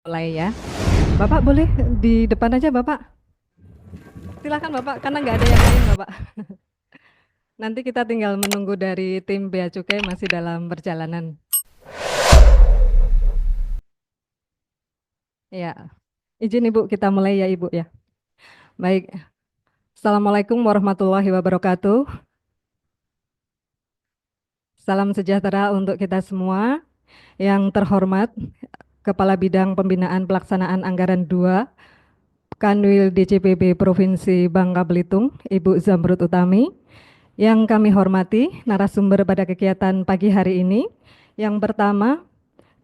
Mulai ya. Bapak boleh di depan aja Bapak. Silakan Bapak, karena nggak ada yang lain Bapak. Nanti kita tinggal menunggu dari tim Bea Cukai masih dalam perjalanan. Ya, izin Ibu kita mulai ya Ibu ya. Baik, Assalamualaikum warahmatullahi wabarakatuh. Salam sejahtera untuk kita semua. Yang terhormat Kepala Bidang Pembinaan Pelaksanaan Anggaran 2 Kanwil DCPB Provinsi Bangka Belitung, Ibu Zamrud Utami. Yang kami hormati narasumber pada kegiatan pagi hari ini. Yang pertama,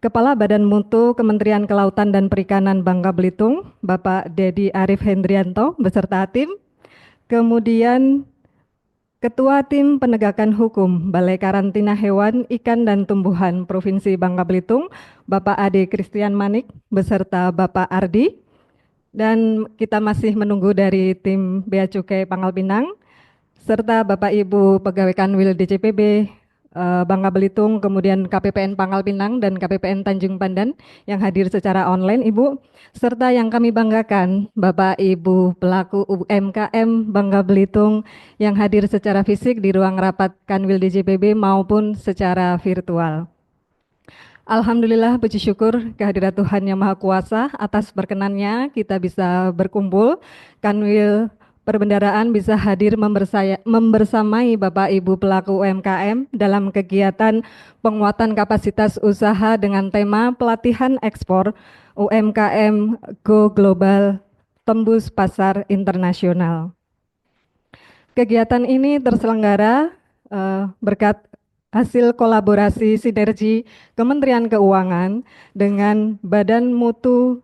Kepala Badan Mutu Kementerian Kelautan dan Perikanan Bangka Belitung, Bapak Dedi Arif Hendrianto beserta tim. Kemudian Ketua Tim Penegakan Hukum Balai Karantina Hewan, Ikan dan Tumbuhan Provinsi Bangka Belitung, Bapak Ade Christian Manik beserta Bapak Ardi. Dan kita masih menunggu dari tim Bea Cukai Pangkal Pinang, serta Bapak Ibu Pegawai Kanwil DCPB Bangka Belitung, kemudian KPPN Pangkal Pinang dan KPPN Tanjung Pandan yang hadir secara online, Ibu, serta yang kami banggakan, Bapak Ibu pelaku UMKM Bangka Belitung yang hadir secara fisik di ruang rapat Kanwil DCPB maupun secara virtual. Alhamdulillah, puji syukur kehadirat Tuhan Yang Maha Kuasa atas berkenannya kita bisa berkumpul. Kanwil Perbendaraan bisa hadir membersamai Bapak Ibu pelaku UMKM dalam kegiatan penguatan kapasitas usaha dengan tema pelatihan ekspor UMKM Go Global Tembus Pasar Internasional. Kegiatan ini terselenggara berkat hasil kolaborasi sinergi Kementerian Keuangan dengan Badan Mutu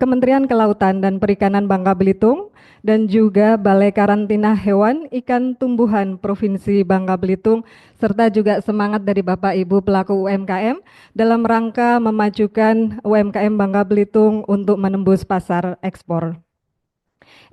Kementerian Kelautan dan Perikanan Bangka Belitung dan juga Balai Karantina Hewan, Ikan, Tumbuhan Provinsi Bangka Belitung serta juga semangat dari Bapak Ibu pelaku UMKM dalam rangka memajukan UMKM Bangka Belitung untuk menembus pasar ekspor.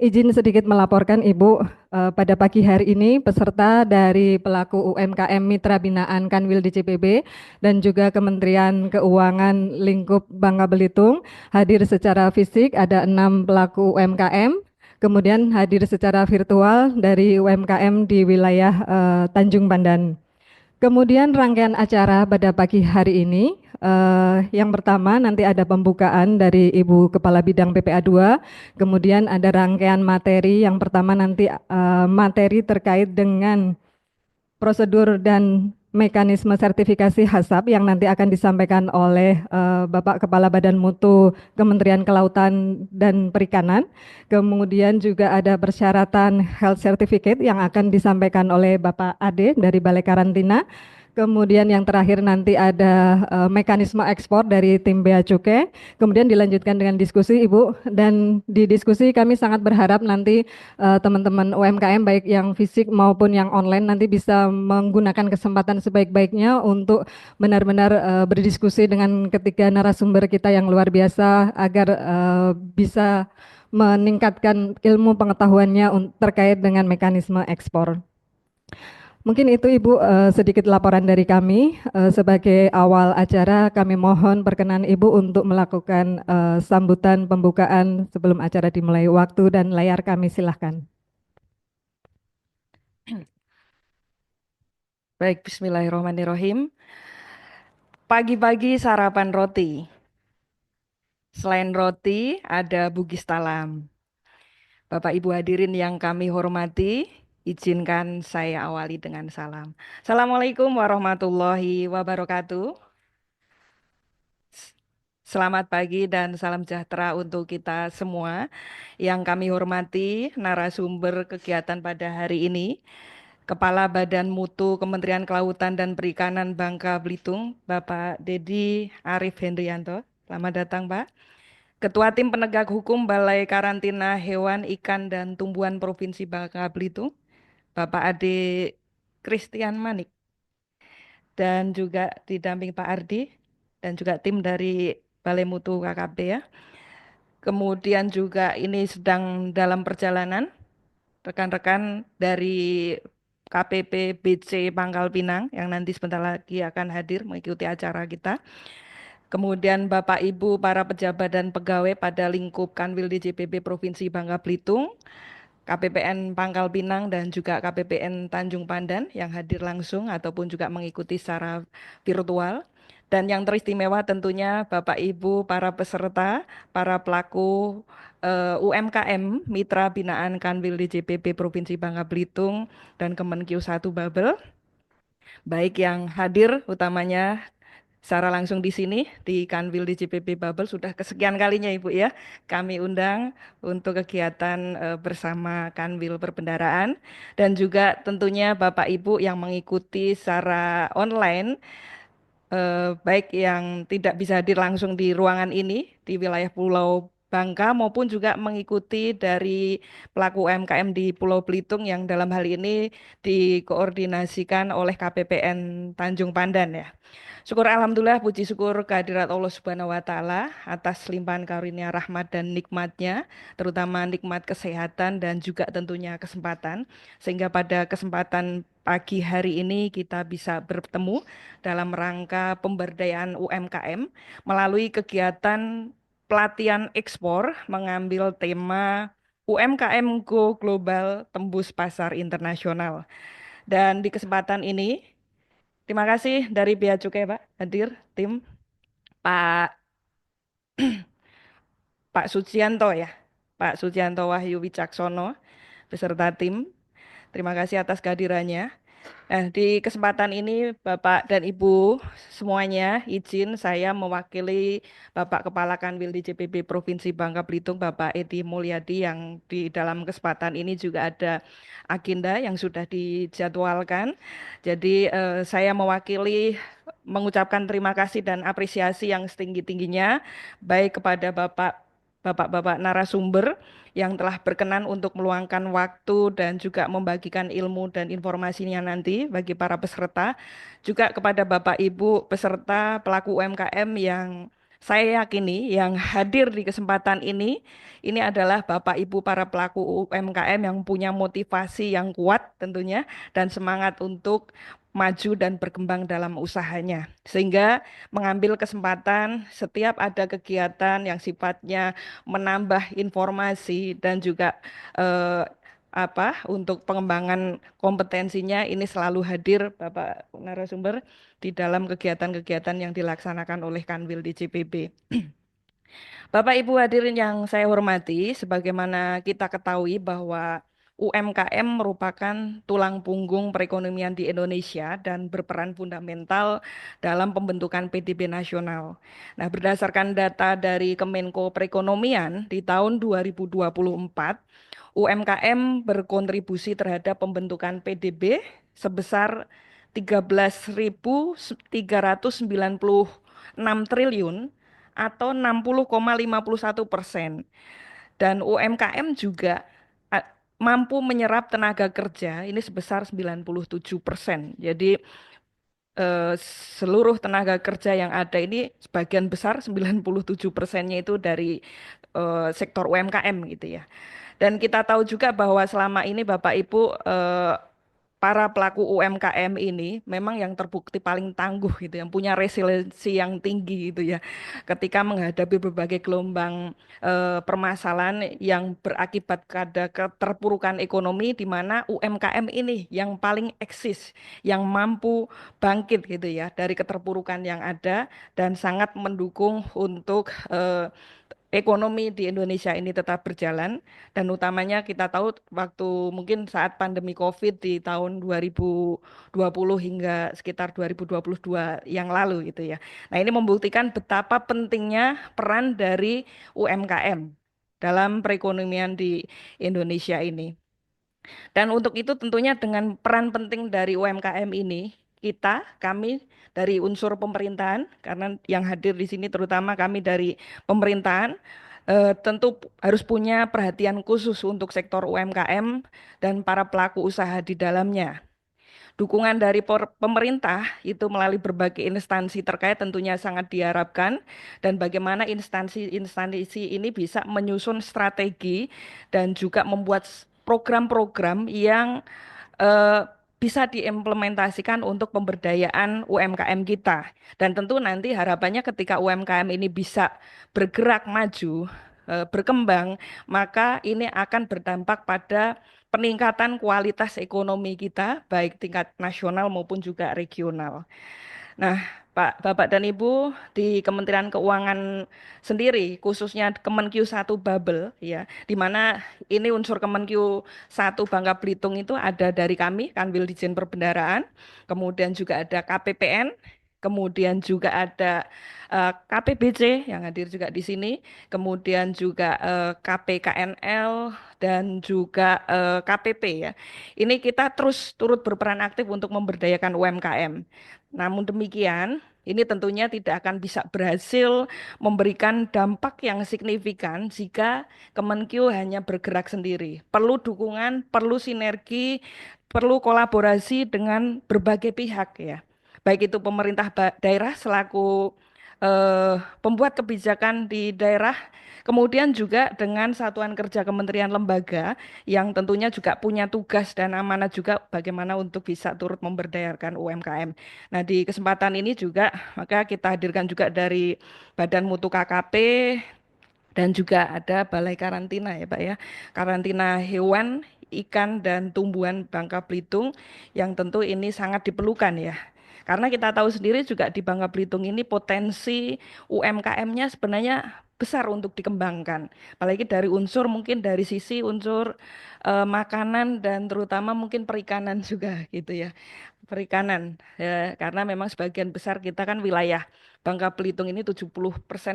Izin sedikit melaporkan Ibu, pada pagi hari ini peserta dari pelaku UMKM Mitra Binaan Kanwil DCPB dan juga Kementerian Keuangan Lingkup Bangka Belitung hadir secara fisik ada 6 pelaku UMKM, kemudian hadir secara virtual dari UMKM di wilayah Tanjung Pandan. Kemudian rangkaian acara pada pagi hari ini, yang pertama nanti ada pembukaan dari Ibu Kepala Bidang PPA 2, kemudian ada rangkaian materi, yang pertama nanti materi terkait dengan prosedur dan mekanisme sertifikasi HACCP yang nanti akan disampaikan oleh Bapak Kepala Badan Mutu Kementerian Kelautan dan Perikanan. Kemudian juga ada persyaratan health certificate yang akan disampaikan oleh Bapak Ade dari Balai Karantina. Kemudian yang terakhir nanti ada mekanisme ekspor dari tim Bea Cukai. Kemudian dilanjutkan dengan diskusi Ibu, dan di diskusi kami sangat berharap nanti teman-teman UMKM baik yang fisik maupun yang online nanti bisa menggunakan kesempatan sebaik-baiknya untuk benar-benar berdiskusi dengan ketiga narasumber kita yang luar biasa agar bisa meningkatkan ilmu pengetahuannya terkait dengan mekanisme ekspor. Mungkin itu Ibu sedikit laporan dari kami. Sebagai awal acara kami mohon perkenan Ibu untuk melakukan sambutan pembukaan sebelum acara dimulai. Waktu dan layar kami silahkan. Baik, bismillahirrahmanirrahim. Pagi-pagi sarapan roti. Selain roti, ada bugis talam. Bapak Ibu hadirin yang kami hormati, izinkan saya awali dengan salam. Assalamualaikum warahmatullahi wabarakatuh. Selamat pagi dan salam sejahtera untuk kita semua. Yang kami hormati, narasumber kegiatan pada hari ini, Kepala Badan Mutu Kementerian Kelautan dan Perikanan Bangka Belitung, Bapak Dedi Arif Hendrianto. Selamat datang, Pak. Ketua Tim Penegak Hukum Balai Karantina Hewan, Ikan, dan Tumbuhan Provinsi Bangka Belitung, Bapak Ade Christian Manik. Dan juga didamping Pak Ardi, dan juga tim dari Balai Mutu KKP ya. Kemudian juga ini sedang dalam perjalanan rekan-rekan dari KPP BC Pangkal Pinang yang nanti sebentar lagi akan hadir mengikuti acara kita. kemudian Bapak Ibu para pejabat dan pegawai pada lingkup Kanwil DJPB Provinsi Bangka Belitung, KPPN Pangkal Pinang dan juga KPPN Tanjung Pandan yang hadir langsung ataupun juga mengikuti secara virtual. Dan yang teristimewa tentunya Bapak Ibu para peserta, para pelaku UMKM Mitra Binaan Kanwil DJPB Provinsi Bangka Belitung dan Kemenkyu 1 Babel, baik yang hadir utamanya secara langsung di sini di Kanwil DJPB Babel sudah kesekian kalinya Ibu ya. Kami undang untuk kegiatan bersama Kanwil Perbendaraan dan juga tentunya Bapak Ibu yang mengikuti secara online, baik yang tidak bisa hadir langsung di ruangan ini di wilayah Pulau Bangka maupun juga mengikuti dari pelaku UMKM di Pulau Belitung yang dalam hal ini dikoordinasikan oleh KPPN Tanjung Pandan ya. Syukur Alhamdulillah, puji syukur kehadirat Allah Subhanahu wa Ta'ala atas limpahan karunia rahmat dan nikmatnya, terutama nikmat kesehatan dan juga tentunya kesempatan, sehingga pada kesempatan pagi hari ini kita bisa bertemu dalam rangka pemberdayaan UMKM melalui kegiatan pelatihan ekspor mengambil tema UMKM Go Global Tembus Pasar Internasional. Dan di kesempatan ini, terima kasih dari Bea Cukai, Pak, hadir tim Pak Pak Sucianto ya, Pak Sucianto Wahyu Wicaksono beserta tim. Terima kasih atas kehadirannya. Nah, di kesempatan ini Bapak dan Ibu semuanya izin saya mewakili Bapak Kepala Kanwil DJPB Provinsi Bangka Belitung Bapak Edi Mulyadi yang di dalam kesempatan ini juga ada agenda yang sudah dijadwalkan. Jadi saya mewakili mengucapkan terima kasih dan apresiasi yang setinggi-tingginya baik kepada Bapak-bapak narasumber yang telah berkenan untuk meluangkan waktu dan juga membagikan ilmu dan informasinya nanti bagi para peserta, juga kepada Bapak Ibu peserta pelaku UMKM yang saya yakini yang hadir di kesempatan ini adalah Bapak Ibu para pelaku UMKM yang punya motivasi yang kuat tentunya dan semangat untuk maju dan berkembang dalam usahanya. Sehingga mengambil kesempatan setiap ada kegiatan yang sifatnya menambah informasi dan juga eh, untuk pengembangan kompetensinya ini selalu hadir Bapak narasumber di dalam kegiatan-kegiatan yang dilaksanakan oleh Kanwil DJPB. Bapak Ibu hadirin yang saya hormati, sebagaimana kita ketahui bahwa UMKM merupakan tulang punggung perekonomian di Indonesia dan berperan fundamental dalam pembentukan PDB nasional. Nah, berdasarkan data dari Kemenko Perekonomian di tahun 2024, UMKM berkontribusi terhadap pembentukan PDB sebesar 13.396 triliun atau 60,51%. Dan UMKM juga mampu menyerap tenaga kerja ini sebesar 97%. Jadi eh, seluruh tenaga kerja yang ada ini sebagian besar 97%-nya itu dari sektor UMKM gitu ya. Dan kita tahu juga bahwa selama ini Bapak Ibu para pelaku UMKM ini memang yang terbukti paling tangguh gitu, yang punya resiliensi yang tinggi gitu ya, ketika menghadapi berbagai gelombang permasalahan yang berakibat pada keterpurukan ekonomi, di mana UMKM ini yang paling eksis, yang mampu bangkit gitu ya dari keterpurukan yang ada dan sangat mendukung untuk ekonomi di Indonesia ini tetap berjalan dan utamanya kita tahu waktu mungkin saat pandemi COVID di tahun 2020 hingga sekitar 2022 yang lalu gitu ya. Nah, ini membuktikan betapa pentingnya peran dari UMKM dalam perekonomian di Indonesia ini. Dan untuk itu tentunya dengan peran penting dari UMKM ini, kami dari unsur pemerintahan, karena yang hadir di sini terutama kami dari pemerintahan, tentu harus punya perhatian khusus untuk sektor UMKM dan para pelaku usaha di dalamnya. Dukungan dari pemerintah itu melalui berbagai instansi terkait tentunya sangat diharapkan dan bagaimana instansi-instansi ini bisa menyusun strategi dan juga membuat program-program yang eh, bisa diimplementasikan untuk pemberdayaan UMKM kita. Dan tentu nanti harapannya ketika UMKM ini bisa bergerak maju, berkembang, maka ini akan berdampak pada peningkatan kualitas ekonomi kita, baik tingkat nasional maupun juga regional. Nah, Pak, Bapak dan Ibu di Kementerian Keuangan sendiri, khususnya Kemenq 1 Babel, ya, di mana ini unsur Kemenq 1 Bangka Belitung itu ada dari kami, Kanwil Ditjen Perbendaharaan, kemudian juga ada KPPN, kemudian juga ada KPBC yang hadir juga di sini, kemudian juga KPKNL dan juga KPP ya. Ini kita terus turut berperan aktif untuk memberdayakan UMKM. Namun demikian, ini tentunya tidak akan bisa berhasil memberikan dampak yang signifikan jika Kemenkyu hanya bergerak sendiri. Perlu dukungan, perlu sinergi, perlu kolaborasi dengan berbagai pihak ya. Baik itu pemerintah daerah selaku pembuat kebijakan di daerah, kemudian juga dengan satuan kerja kementerian lembaga yang tentunya juga punya tugas dan amanah juga bagaimana untuk bisa turut memberdayakan UMKM. Nah, di kesempatan ini juga maka kita hadirkan juga dari Badan Mutu KKP dan juga ada Balai Karantina ya Pak ya. Karantina hewan, ikan dan tumbuhan Bangka Belitung yang tentu ini sangat diperlukan ya. Karena kita tahu sendiri juga di Bangka Belitung ini potensi UMKM-nya sebenarnya besar untuk dikembangkan. Apalagi dari unsur mungkin dari sisi unsur makanan dan terutama mungkin perikanan juga gitu ya. Perikanan ya, karena memang sebagian besar kita kan wilayah Bangka Belitung ini 70%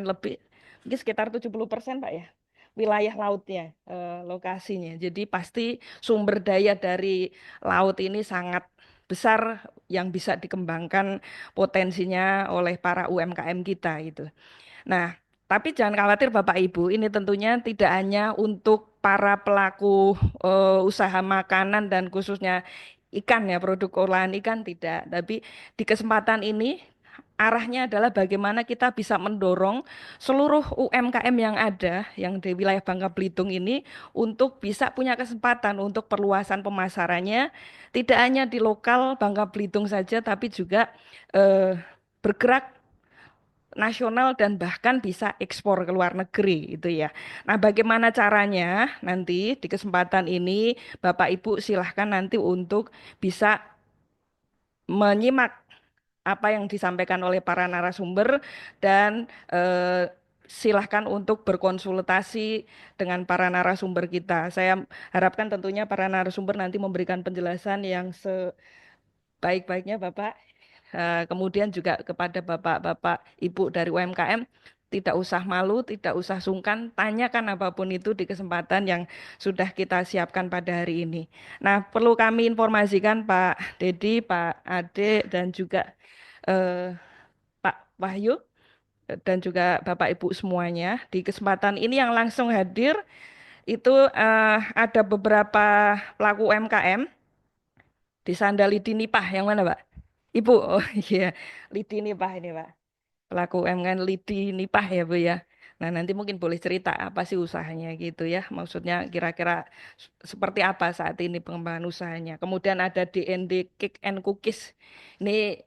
lebih, mungkin sekitar 70% Pak ya, wilayah lautnya, lokasinya. Jadi pasti sumber daya dari laut ini sangat besar yang bisa dikembangkan potensinya oleh para UMKM kita gitu. Nah, tapi jangan khawatir Bapak Ibu, ini tentunya tidak hanya untuk para pelaku usaha makanan dan khususnya ikan ya, produk olahan ikan tidak. Tapi di kesempatan ini arahnya adalah bagaimana kita bisa mendorong seluruh UMKM yang ada yang di wilayah Bangka Belitung ini untuk bisa punya kesempatan untuk perluasan pemasarannya tidak hanya di lokal Bangka Belitung saja tapi juga eh, bergerak nasional dan bahkan bisa ekspor ke luar negeri itu ya. Nah, bagaimana caranya nanti di kesempatan ini Bapak Ibu silahkan nanti untuk bisa menyimak apa yang disampaikan oleh para narasumber dan silahkan untuk berkonsultasi dengan para narasumber kita. Saya harapkan tentunya para narasumber nanti memberikan penjelasan yang sebaik-baiknya Bapak. Kemudian juga kepada Bapak-Bapak Ibu dari UMKM, tidak usah malu, tidak usah sungkan, tanyakan apapun itu di kesempatan yang sudah kita siapkan pada hari ini. Nah, perlu kami informasikan Pak Dedi, Pak Ade, dan juga eh, Pak Wahyu, dan juga Bapak Ibu semuanya. Di kesempatan ini yang langsung hadir itu ada beberapa pelaku UMKM di Sandal Lidi Nipah, yang mana Pak? Ibu, oh iya, Lidi Nipah ini Pak. Pelaku UMKM Lidi Nipah ya Bu ya. Nah nanti mungkin boleh cerita apa sih usahanya gitu ya. Maksudnya kira-kira seperti apa saat ini pengembangan usahanya. Kemudian ada DND Cake and Cookies. Ini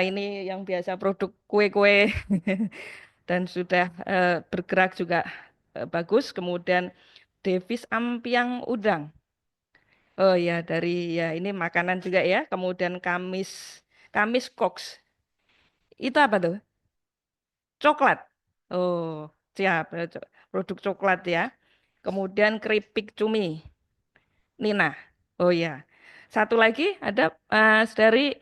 ini yang biasa produk kue-kue dan sudah bergerak juga bagus. Kemudian Devis Ampiang Udang. Oh ya dari ya ini makanan juga ya. Kemudian Kamis Kamis Koks. Itu apa tuh? Coklat. Oh, siap. Produk coklat ya. Kemudian keripik cumi. Nina. Oh ya. Satu lagi ada dari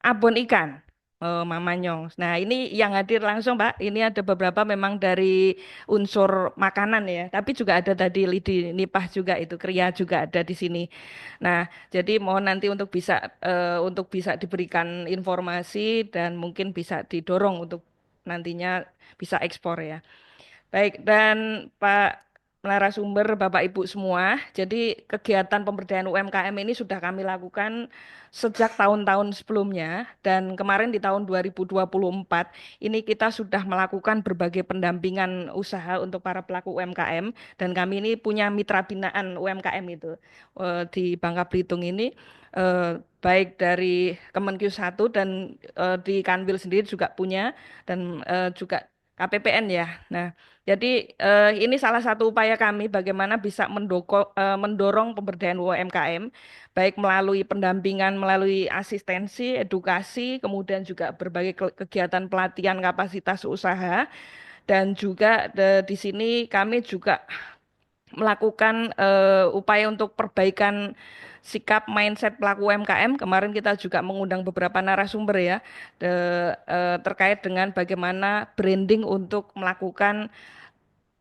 abon ikan. Oh, Mama Nyong. Nah, ini yang hadir langsung, Pak. Ini ada beberapa memang dari unsur makanan ya, tapi juga ada tadi lidi nipah juga itu, kria juga ada di sini. Nah, jadi mohon nanti untuk bisa diberikan informasi dan mungkin bisa didorong untuk nantinya bisa ekspor ya. Baik, dan Pak narasumber, Bapak Ibu semua. Jadi kegiatan pemberdayaan UMKM ini sudah kami lakukan sejak tahun-tahun sebelumnya dan kemarin di tahun 2024 ini kita sudah melakukan berbagai pendampingan usaha untuk para pelaku UMKM dan kami ini punya mitra binaan UMKM itu di Bangka Belitung ini baik dari Kemenkyu 1 dan di Kanwil sendiri juga punya dan juga KPPN ya. Nah, jadi ini salah satu upaya kami bagaimana bisa mendorong pemberdayaan UMKM, baik melalui pendampingan, melalui asistensi, edukasi, kemudian juga berbagai kegiatan pelatihan kapasitas usaha, dan juga di sini kami juga melakukan upaya untuk perbaikan sikap mindset pelaku UMKM. Kemarin kita juga mengundang beberapa narasumber ya, terkait dengan bagaimana branding untuk melakukan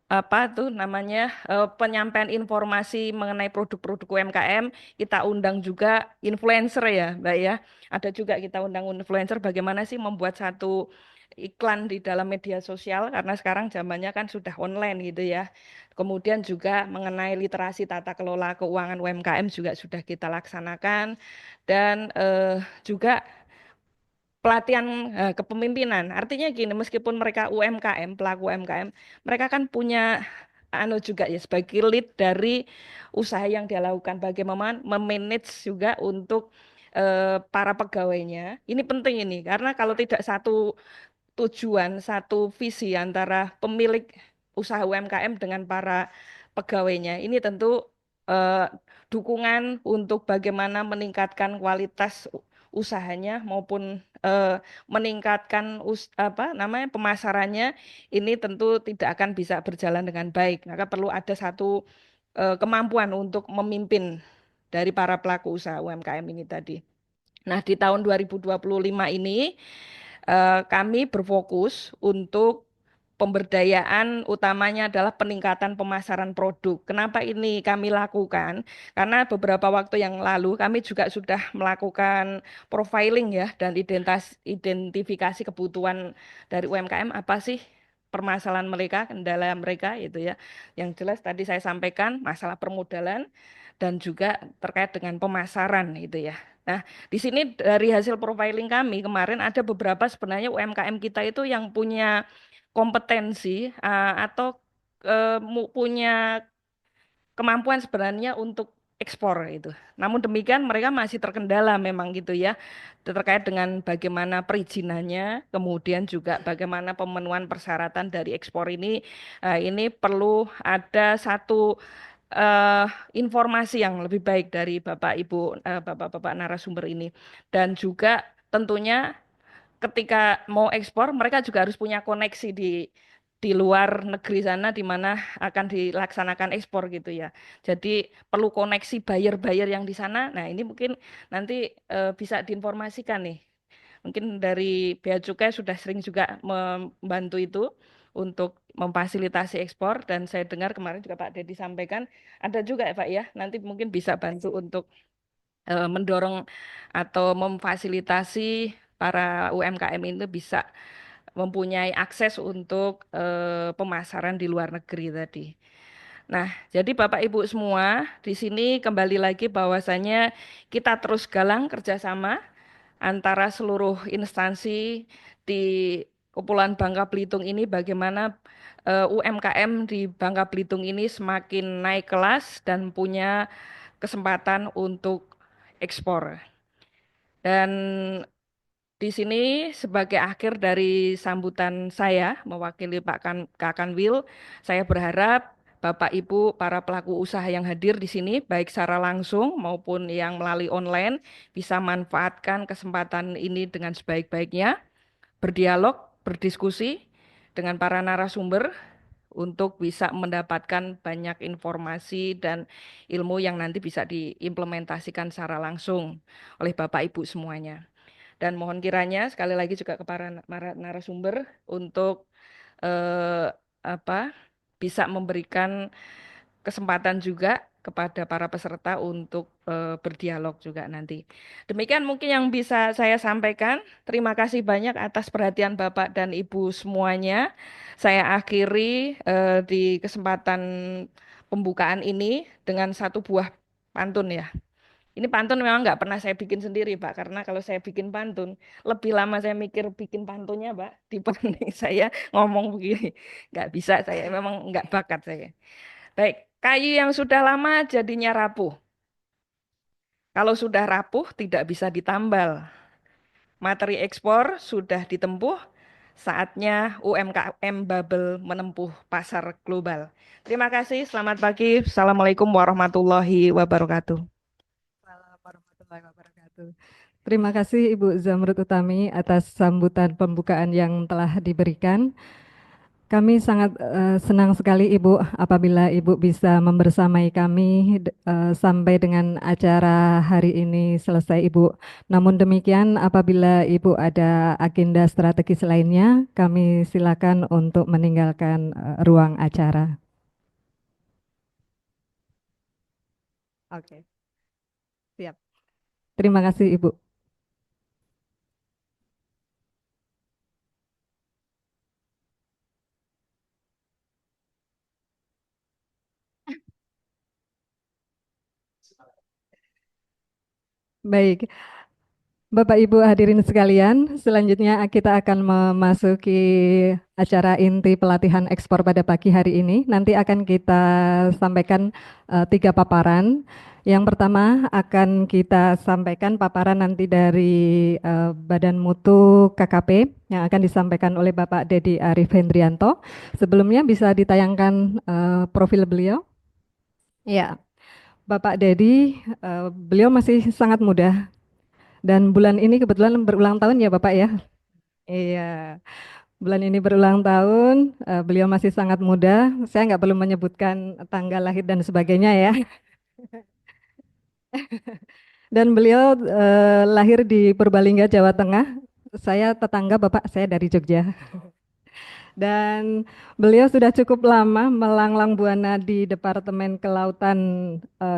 apa tuh namanya penyampaian informasi mengenai produk-produk UMKM. Kita undang juga influencer ya, Mbak ya. Ada juga kita undang influencer bagaimana sih membuat satu iklan di dalam media sosial karena sekarang zamannya kan sudah online gitu ya. Kemudian juga mengenai literasi tata kelola keuangan UMKM juga sudah kita laksanakan dan juga pelatihan kepemimpinan. Artinya gini, meskipun mereka UMKM, pelaku UMKM, mereka kan punya anu juga ya sebagai lead dari usaha yang dia lakukan bagaimana memanage juga untuk para pegawainya. Ini penting ini karena kalau tidak satu tujuan, satu visi antara pemilik usaha UMKM dengan para pegawainya. Ini tentu eh, dukungan untuk bagaimana meningkatkan kualitas usahanya maupun meningkatkan apa namanya pemasarannya ini tentu tidak akan bisa berjalan dengan baik. Maka perlu ada satu kemampuan untuk memimpin dari para pelaku usaha UMKM ini tadi. Nah, di tahun 2025 ini kami berfokus untuk pemberdayaan utamanya adalah peningkatan pemasaran produk. Kenapa ini kami lakukan? Karena beberapa waktu yang lalu kami juga sudah melakukan profiling ya dan identifikasi kebutuhan dari UMKM apa sih permasalahan mereka, kendala mereka itu ya. Yang jelas tadi saya sampaikan masalah permodalan dan juga terkait dengan pemasaran itu ya. Nah, di sini dari hasil profiling kami kemarin ada beberapa sebenarnya UMKM kita itu yang punya kompetensi atau punya kemampuan sebenarnya untuk ekspor itu. Namun demikian mereka masih terkendala memang gitu ya terkait dengan bagaimana perizinannya, kemudian juga bagaimana pemenuhan persyaratan dari ekspor ini perlu ada satu eh, informasi yang lebih baik dari Bapak Ibu Bapak-bapak narasumber ini dan juga tentunya ketika mau ekspor mereka juga harus punya koneksi di luar negeri sana di mana akan dilaksanakan ekspor gitu ya. Jadi perlu koneksi buyer-buyer yang di sana. Nah, ini mungkin nanti bisa diinformasikan nih. Mungkin dari Bea Cukai sudah sering juga membantu itu untuk memfasilitasi ekspor dan saya dengar kemarin juga Pak Dedi sampaikan ada juga ya Pak ya. Nanti mungkin bisa bantu untuk mendorong atau memfasilitasi para UMKM itu bisa mempunyai akses untuk pemasaran di luar negeri tadi. Nah, jadi Bapak Ibu semua, di sini kembali lagi bahwasannya kita terus galang kerjasama antara seluruh instansi di Kepulauan Bangka Belitung ini bagaimana UMKM di Bangka Belitung ini semakin naik kelas dan punya kesempatan untuk ekspor. Dan di sini sebagai akhir dari sambutan saya mewakili Kak Kanwil, saya berharap Bapak Ibu para pelaku usaha yang hadir di sini baik secara langsung maupun yang melalui online bisa manfaatkan kesempatan ini dengan sebaik-baiknya, berdialog, berdiskusi dengan para narasumber untuk bisa mendapatkan banyak informasi dan ilmu yang nanti bisa diimplementasikan secara langsung oleh Bapak Ibu semuanya. Dan mohon kiranya sekali lagi juga kepada narasumber untuk eh, apa bisa memberikan kesempatan juga kepada para peserta untuk berdialog juga nanti. Demikian mungkin yang bisa saya sampaikan. Terima kasih banyak atas perhatian Bapak dan Ibu semuanya. Saya akhiri di kesempatan pembukaan ini dengan satu buah pantun ya. Ini pantun memang nggak pernah saya bikin sendiri, Pak, karena kalau saya bikin pantun, lebih lama saya mikir bikin pantunnya, Pak, dibanding saya ngomong begini. Nggak bisa saya, memang nggak bakat saya. Baik, kayu yang sudah lama jadinya rapuh. Kalau sudah rapuh, tidak bisa ditambal. Materi ekspor sudah ditempuh, saatnya UMKM Bubble menempuh pasar global. Terima kasih, selamat pagi. Assalamualaikum warahmatullahi wabarakatuh. Assalamualaikum warahmatullahi wabarakatuh. Terima kasih Ibu Zamrud Utami atas sambutan pembukaan yang telah diberikan. Kami sangat senang sekali Ibu apabila Ibu bisa membersamai kami sampai dengan acara hari ini selesai Ibu. Namun demikian apabila Ibu ada agenda strategis lainnya, kami silakan untuk meninggalkan ruang acara. Oke, siap. Terima kasih Ibu. Baik, Bapak Ibu hadirin sekalian, selanjutnya kita akan memasuki acara inti pelatihan ekspor pada pagi hari ini. Nanti akan kita sampaikan 3 paparan. Yang pertama akan kita sampaikan paparan nanti dari Badan Mutu KKP yang akan disampaikan oleh Bapak Dedi Arif Hendrianto. Sebelumnya bisa ditayangkan profil beliau. Ya, Bapak Dedi, beliau masih sangat muda dan bulan ini kebetulan berulang tahun ya Bapak ya. Iya, bulan ini berulang tahun, beliau masih sangat muda. Saya nggak perlu menyebutkan tanggal lahir dan sebagainya ya. Dan beliau lahir di Purbalingga, Jawa Tengah. Saya tetangga Bapak, saya dari Jogja. Dan beliau sudah cukup lama melanglang buana di Departemen Kelautan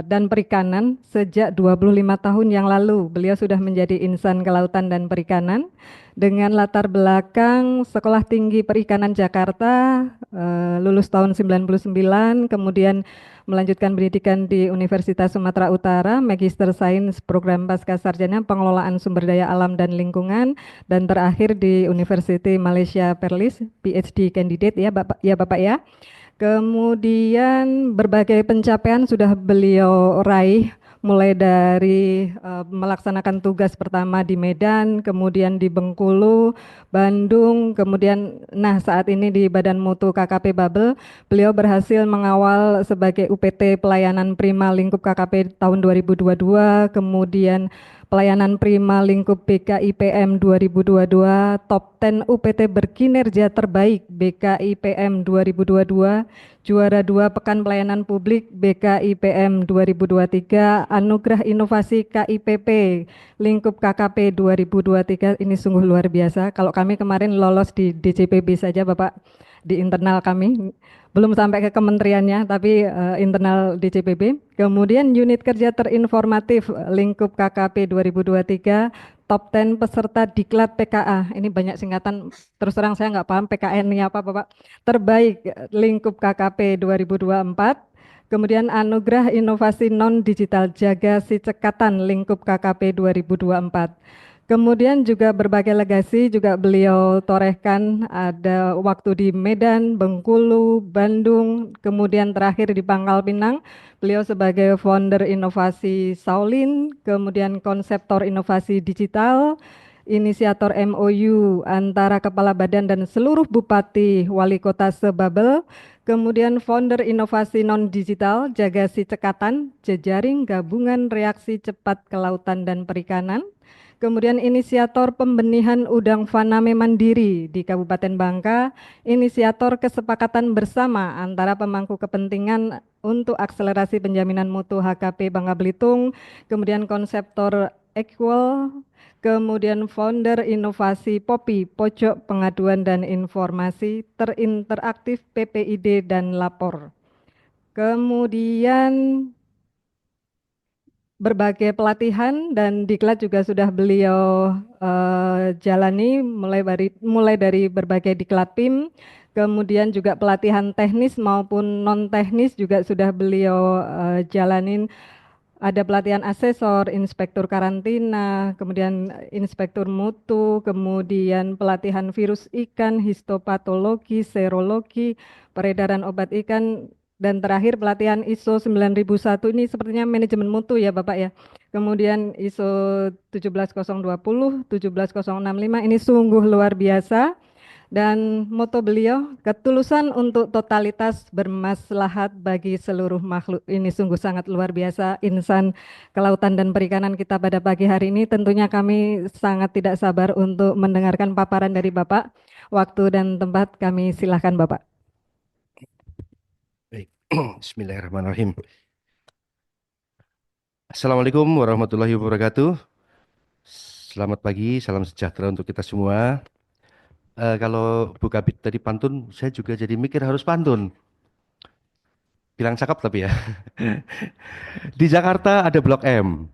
dan Perikanan sejak 25 tahun yang lalu. Beliau sudah menjadi insan kelautan dan perikanan dengan latar belakang Sekolah Tinggi Perikanan Jakarta, lulus tahun 99, kemudian melanjutkan pendidikan di Universitas Sumatera Utara, Magister Sains Program Pasca Sarjana Pengelolaan Sumber Daya Alam dan Lingkungan, dan terakhir di University Malaysia Perlis, PhD candidate ya Bapak ya. Kemudian berbagai pencapaian sudah beliau raih mulai dari melaksanakan tugas pertama di Medan, kemudian di Bengkulu, Bandung, kemudian saat ini di Badan Mutu KKP Bubble, beliau berhasil mengawal sebagai UPT Pelayanan Prima Lingkup KKP tahun 2022, kemudian Pelayanan Prima Lingkup BKIPM 2022, Top 10 UPT berkinerja terbaik BKIPM 2022, juara 2 Pekan Pelayanan Publik BKIPM 2023, Anugerah Inovasi KIPP Lingkup KKP 2023. Ini sungguh luar biasa. Kalau kami kemarin lolos di DCPB saja Bapak, di internal kami, belum sampai ke kementeriannya, tapi internal DCPB. Kemudian unit kerja terinformatif lingkup KKP 2023, top 10 peserta diklat PKA. Ini banyak singkatan, terus terang saya nggak paham PKN ini apa Bapak. Terbaik lingkup KKP 2024. Kemudian Anugerah Inovasi Non Digital Jaga Si Cekatan lingkup KKP 2024. Kemudian juga berbagai legasi juga beliau torehkan, ada waktu di Medan, Bengkulu, Bandung, kemudian terakhir di Pangkal Pinang. Beliau sebagai founder inovasi Saulin, kemudian konseptor inovasi digital, inisiator MOU antara Kepala Badan dan seluruh Bupati Wali Kota se-Babel, kemudian founder inovasi non-digital Jagasi Cekatan, jejaring gabungan reaksi cepat kelautan dan perikanan, kemudian inisiator pembenihan udang faname mandiri di Kabupaten Bangka, inisiator kesepakatan bersama antara pemangku kepentingan untuk akselerasi penjaminan mutu HKP Bangka Belitung, kemudian konseptor Equal, kemudian founder inovasi POPI, Pojok Pengaduan dan Informasi Terinteraktif PPID dan Lapor. Kemudian berbagai pelatihan dan diklat juga sudah beliau jalani mulai dari berbagai diklat PIM, kemudian juga pelatihan teknis maupun non teknis juga sudah beliau jalanin. Ada pelatihan asesor, inspektur karantina, kemudian inspektur mutu, kemudian pelatihan virus ikan, histopatologi, serologi, peredaran obat ikan, dan terakhir pelatihan ISO 9001 ini sepertinya manajemen mutu ya Bapak ya. Kemudian ISO 17020, 17065 ini sungguh luar biasa. Dan moto beliau, ketulusan untuk totalitas bermaslahat bagi seluruh makhluk. Ini sungguh sangat luar biasa, insan kelautan dan perikanan kita pada pagi hari ini. Tentunya kami sangat tidak sabar untuk mendengarkan paparan dari Bapak. Waktu dan tempat kami silahkan Bapak. Baik. Bismillahirrahmanirrahim. Assalamualaikum warahmatullahi wabarakatuh. Selamat pagi, salam sejahtera untuk kita semua. Kalau Bu Kabit tadi pantun, saya juga jadi mikir harus pantun. Bilang cakep tapi ya. Di Jakarta ada Blok M.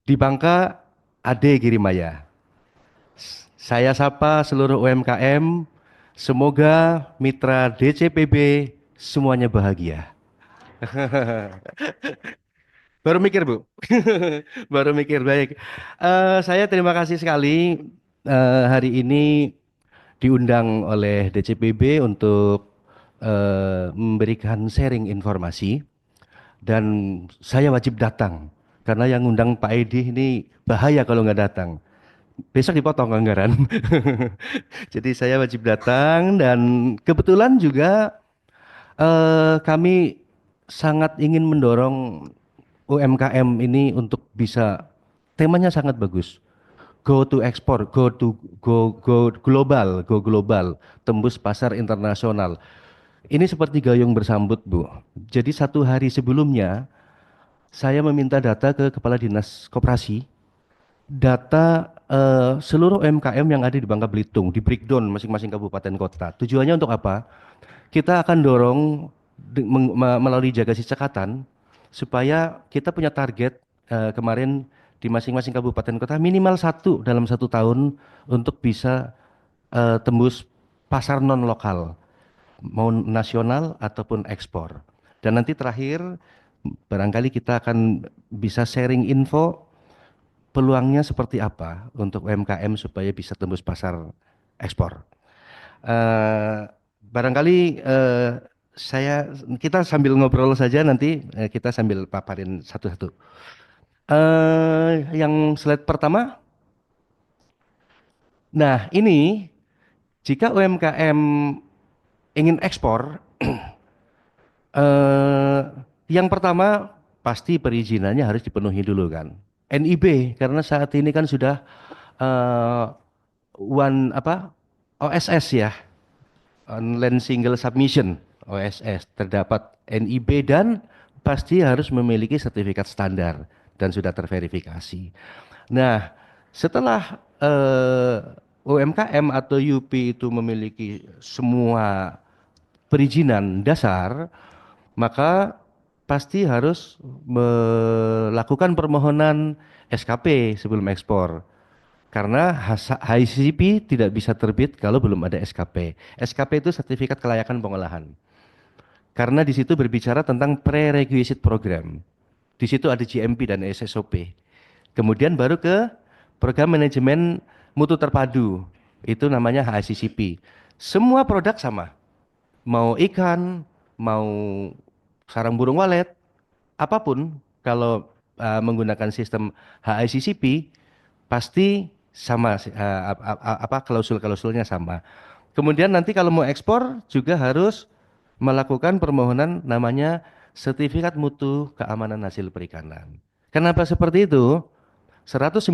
Di Bangka ada Girimaya. Saya sapa seluruh UMKM. Semoga mitra DCPB semuanya bahagia. Baru mikir Bu, baru mikir baik. Saya terima kasih sekali hari ini diundang oleh DCPB untuk memberikan sharing informasi dan saya wajib datang karena yang undang Pak Edi ini bahaya kalau nggak datang. Besok dipotong anggaran. Jadi saya wajib datang dan kebetulan juga kami sangat ingin mendorong UMKM ini untuk bisa temanya sangat bagus. Go to export, go global, go global, tembus pasar internasional. Ini seperti gayung bersambut, Bu. Jadi satu hari sebelumnya saya meminta data ke Kepala Dinas Koperasi, data seluruh UMKM yang ada di Bangka Belitung, di breakdown masing-masing kabupaten kota. Tujuannya untuk apa? Kita akan dorong melalui jaga cekatan supaya kita punya target kemarin di masing-masing kabupaten kota minimal satu dalam satu tahun untuk bisa tembus pasar non lokal mau nasional ataupun ekspor. Dan nanti terakhir barangkali kita akan bisa sharing info peluangnya seperti apa untuk UMKM supaya bisa tembus pasar ekspor. Barangkali kita sambil ngobrol saja nanti kita sambil paparin satu-satu. Yang slide pertama. Nah, ini jika UMKM ingin ekspor, yang pertama pasti perizinannya harus dipenuhi dulu kan. NIB karena saat ini kan sudah OSS ya, Online Single Submission OSS, terdapat NIB dan pasti harus memiliki sertifikat standar dan sudah terverifikasi. Nah, setelah UMKM atau UP itu memiliki semua perizinan dasar, maka pasti harus melakukan permohonan SKP sebelum ekspor. Karena HACCP tidak bisa terbit kalau belum ada SKP. SKP itu sertifikat kelayakan pengolahan. Karena di situ berbicara tentang prerequisite program. Di situ ada GMP dan SSOP. Kemudian baru ke program manajemen mutu terpadu. Itu namanya HACCP. Semua produk sama. Mau ikan, mau sarang burung walet, apapun kalau menggunakan sistem HACCP pasti sama klausul-klausulnya sama. Kemudian nanti kalau mau ekspor juga harus melakukan permohonan namanya sertifikat mutu keamanan hasil perikanan. Kenapa seperti itu? 195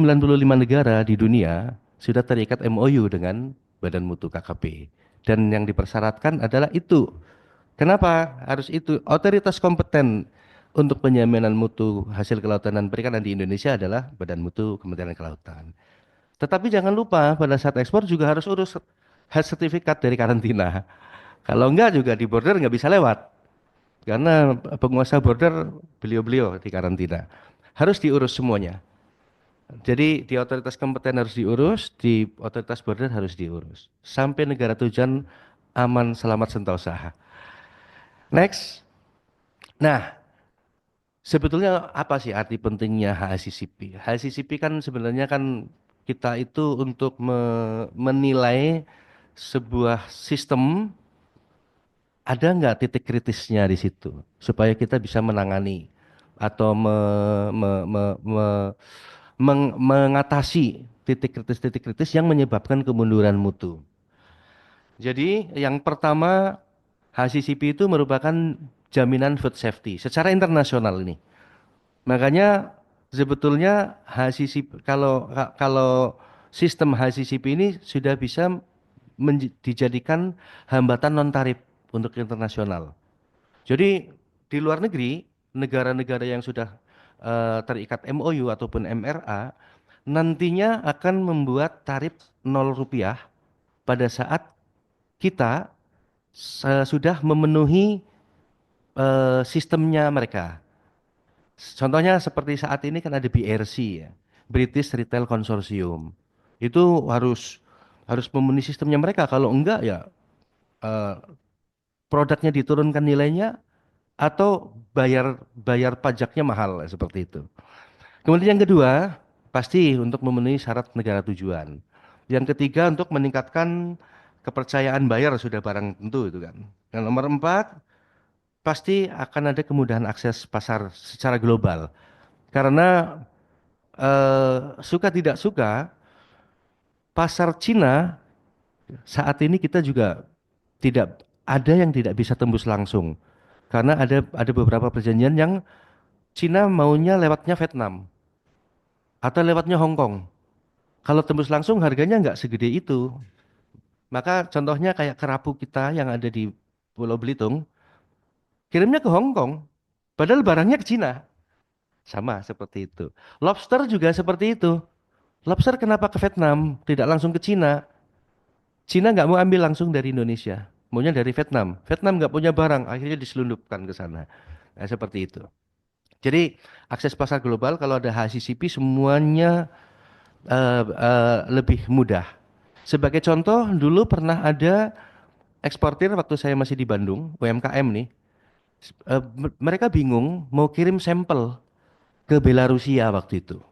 negara di dunia sudah terikat MOU dengan Badan Mutu KKP. Dan yang dipersyaratkan adalah itu. Kenapa harus itu? Otoritas kompeten untuk penjaminan mutu hasil kelautan dan perikanan di Indonesia adalah Badan Mutu Kementerian Kelautan. Tetapi jangan lupa pada saat ekspor juga harus urus health sertifikat dari karantina. Kalau enggak juga di border nggak bisa lewat. Karena penguasa border beliau-beliau di karantina. Harus diurus semuanya. Jadi di otoritas kompeten harus diurus, di otoritas border harus diurus. Sampai negara tujuan aman, selamat, sentosa. Next. Nah, sebetulnya apa sih arti pentingnya HACCP? HACCP kan sebenarnya kan kita itu untuk menilai sebuah sistem ada nggak titik kritisnya di situ supaya kita bisa menangani atau mengatasi titik kritis yang menyebabkan kemunduran mutu. Jadi yang pertama HACCP itu merupakan jaminan food safety secara internasional ini. Makanya sebetulnya HACCP kalau sistem HACCP ini sudah bisa dijadikan hambatan non tarif untuk internasional. Jadi di luar negeri, negara-negara yang sudah terikat MOU ataupun MRA nantinya akan membuat tarif 0 rupiah pada saat kita sudah memenuhi sistemnya mereka. Contohnya seperti saat ini kan ada BRC ya, British Retail Consortium. Itu harus memenuhi sistemnya mereka. Kalau enggak ya eh, produknya diturunkan nilainya atau bayar bayar pajaknya mahal seperti itu. Kemudian yang kedua, pasti untuk memenuhi syarat negara tujuan. Yang ketiga untuk meningkatkan kepercayaan bayar sudah barang tentu itu kan. Yang nomor empat, pasti akan ada kemudahan akses pasar secara global. Karena suka tidak suka, pasar Cina saat ini kita juga tidak ada yang tidak bisa tembus langsung. Karena ada beberapa perjanjian yang Cina maunya lewatnya Vietnam atau lewatnya Hong Kong. Kalau tembus langsung harganya nggak segede itu. Maka contohnya kayak kerapu kita yang ada di Pulau Belitung, kirimnya ke Hong Kong, padahal barangnya ke Cina. Sama seperti itu. Lobster juga seperti itu. Lobster kenapa ke Vietnam, tidak langsung ke Cina? Cina nggak mau ambil langsung dari Indonesia, maunya dari Vietnam. Vietnam nggak punya barang, akhirnya diselundupkan ke sana. Nah, seperti itu. Jadi akses pasar global kalau ada HACCP semuanya lebih mudah. Sebagai contoh, dulu pernah ada eksportir waktu saya masih di Bandung, UMKM nih, mereka bingung mau kirim sampel ke Belarusia waktu itu.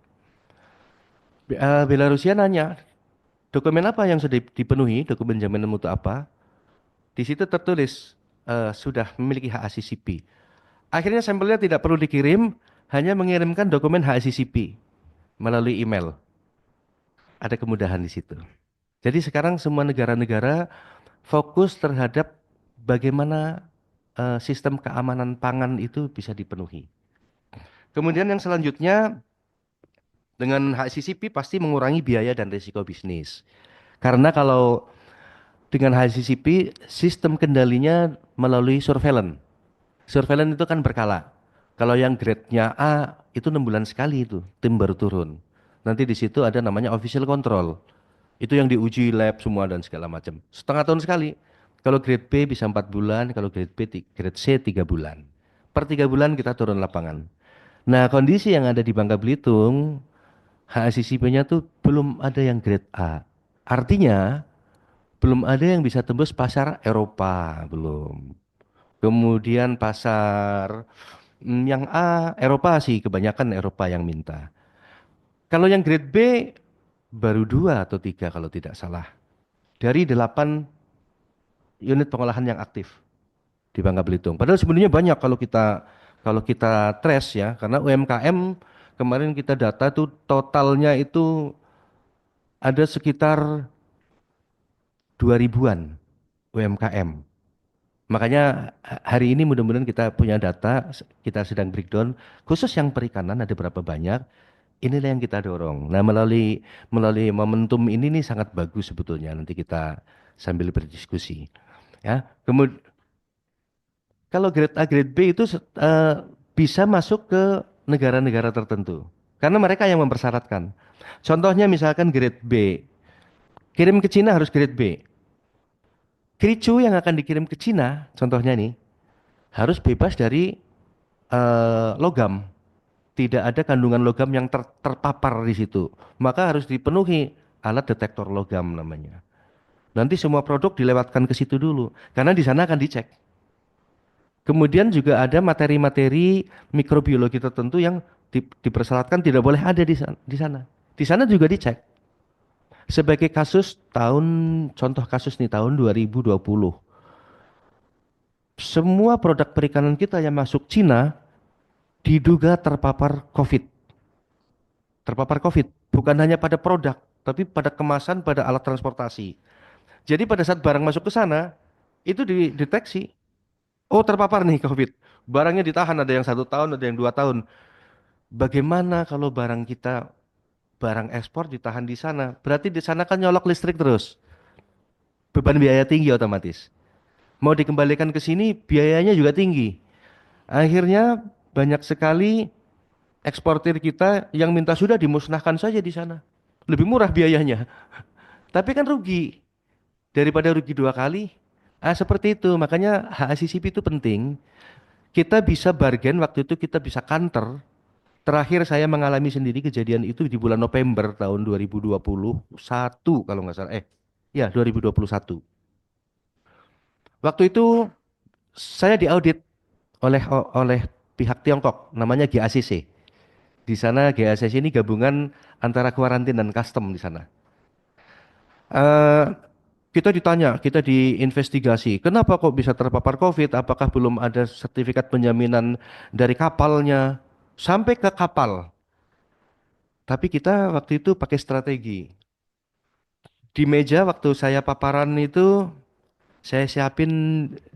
Belarusia nanya, dokumen apa yang sudah dipenuhi, dokumen jaminan mutu apa? Di situ tertulis sudah memiliki HACCP. Akhirnya sampelnya tidak perlu dikirim, hanya mengirimkan dokumen HACCP melalui email. Ada kemudahan di situ. Jadi sekarang semua negara-negara fokus terhadap bagaimana sistem keamanan pangan itu bisa dipenuhi. Kemudian yang selanjutnya dengan HACCP pasti mengurangi biaya dan risiko bisnis. Karena kalau dengan HACCP sistem kendalinya melalui surveillance. Surveillance itu kan berkala. Kalau yang grade-nya A itu 6 bulan sekali itu tim baru turun. Nanti di situ ada namanya official control. Itu yang diuji lab semua dan segala macam. Setengah tahun sekali. Kalau grade B bisa 4 bulan, kalau grade C 3 bulan. Per 3 bulan kita turun lapangan. Nah kondisi yang ada di Bangka Belitung, HACCP-nya tuh belum ada yang grade A. Artinya belum ada yang bisa tembus pasar Eropa, belum. Kemudian pasar yang A, Eropa sih kebanyakan Eropa yang minta. Kalau yang grade B baru 2 atau 3 kalau tidak salah. Dari 8 unit pengolahan yang aktif di Bangka Belitung. Padahal sebenarnya banyak kalau kita trace ya, karena UMKM kemarin kita data tuh totalnya itu ada sekitar 2 ribuan UMKM. Makanya hari ini mudah-mudahan kita punya data, kita sedang breakdown khusus yang perikanan ada berapa banyak. Inilah yang kita dorong. Nah, melalui momentum ini nih sangat bagus sebetulnya. Nanti kita sambil berdiskusi. Ya, kemudian kalau grade A, grade B itu bisa masuk ke negara-negara tertentu. Karena mereka yang mempersyaratkan. Contohnya misalkan grade B, kirim ke Cina harus grade B. Kericu yang akan dikirim ke Cina, contohnya nih, harus bebas dari logam. tidak ada kandungan logam yang terpapar di situ. Maka harus dipenuhi alat detektor logam namanya. Nanti semua produk dilewatkan ke situ dulu, karena di sana akan dicek. Kemudian juga ada materi-materi mikrobiologi tertentu yang dipersyaratkan tidak boleh ada di sana. Di sana, di sana juga dicek. Sebagai kasus contoh kasus nih tahun 2020. Semua produk perikanan kita yang masuk Cina diduga terpapar COVID. Terpapar COVID, bukan hanya pada produk, tapi pada kemasan, pada alat transportasi. Jadi pada saat barang masuk ke sana, itu dideteksi. Oh terpapar nih COVID. Barangnya ditahan, ada yang 1 tahun, ada yang 2 tahun. Bagaimana kalau barang kita, barang ekspor ditahan di sana? Berarti di sana kan nyolok listrik terus. Beban biaya tinggi otomatis. Mau dikembalikan ke sini, biayanya juga tinggi. Akhirnya banyak sekali eksportir kita yang minta sudah dimusnahkan saja di sana. Lebih murah biayanya. Tapi kan rugi. Daripada rugi 2 kali. Seperti itu. Makanya HACCP itu penting. Kita bisa bargain, waktu itu kita bisa counter. Terakhir saya mengalami sendiri kejadian itu di bulan November tahun 2021 kalau nggak salah. Ya 2021. Waktu itu saya diaudit oleh pihak Tiongkok, namanya GACC. Di sana GACC ini gabungan antara kuarantin dan custom di sana. Eh, kita ditanya, kita diinvestigasi, kenapa kok bisa terpapar COVID? Apakah belum ada sertifikat penjaminan dari kapalnya? Sampai ke kapal. Tapi kita waktu itu pakai strategi. Di meja waktu saya paparan itu, saya siapin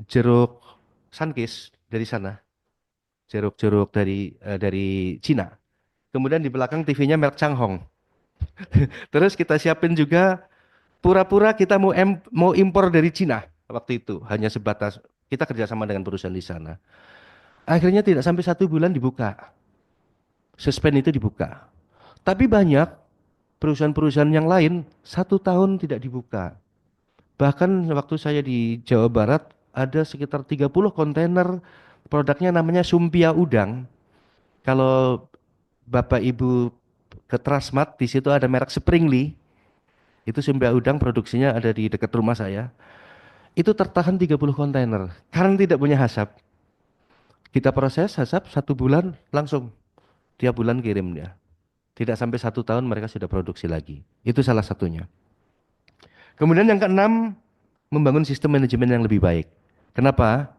jeruk sunkist dari sana. Jeruk-jeruk dari Cina. Kemudian di belakang TV-nya merek Changhong. Terus kita siapin juga pura-pura kita mau impor dari Cina waktu itu. Hanya sebatas kita kerjasama dengan perusahaan di sana. Akhirnya tidak sampai 1 bulan dibuka. Suspend itu dibuka. Tapi banyak perusahaan-perusahaan yang lain 1 tahun tidak dibuka. Bahkan waktu saya di Jawa Barat ada sekitar 30 kontainer produknya namanya Sumpia Udang. Kalau Bapak Ibu ke Transmart di situ ada merek Springly. Itu Sumpia Udang produksinya ada di dekat rumah saya. Itu tertahan 30 kontainer karena tidak punya hasap. Kita proses hasap 1 bulan langsung tiap bulan kirim dia. Tidak sampai 1 tahun mereka sudah produksi lagi. Itu salah satunya. Kemudian yang keenam, membangun sistem manajemen yang lebih baik. Kenapa?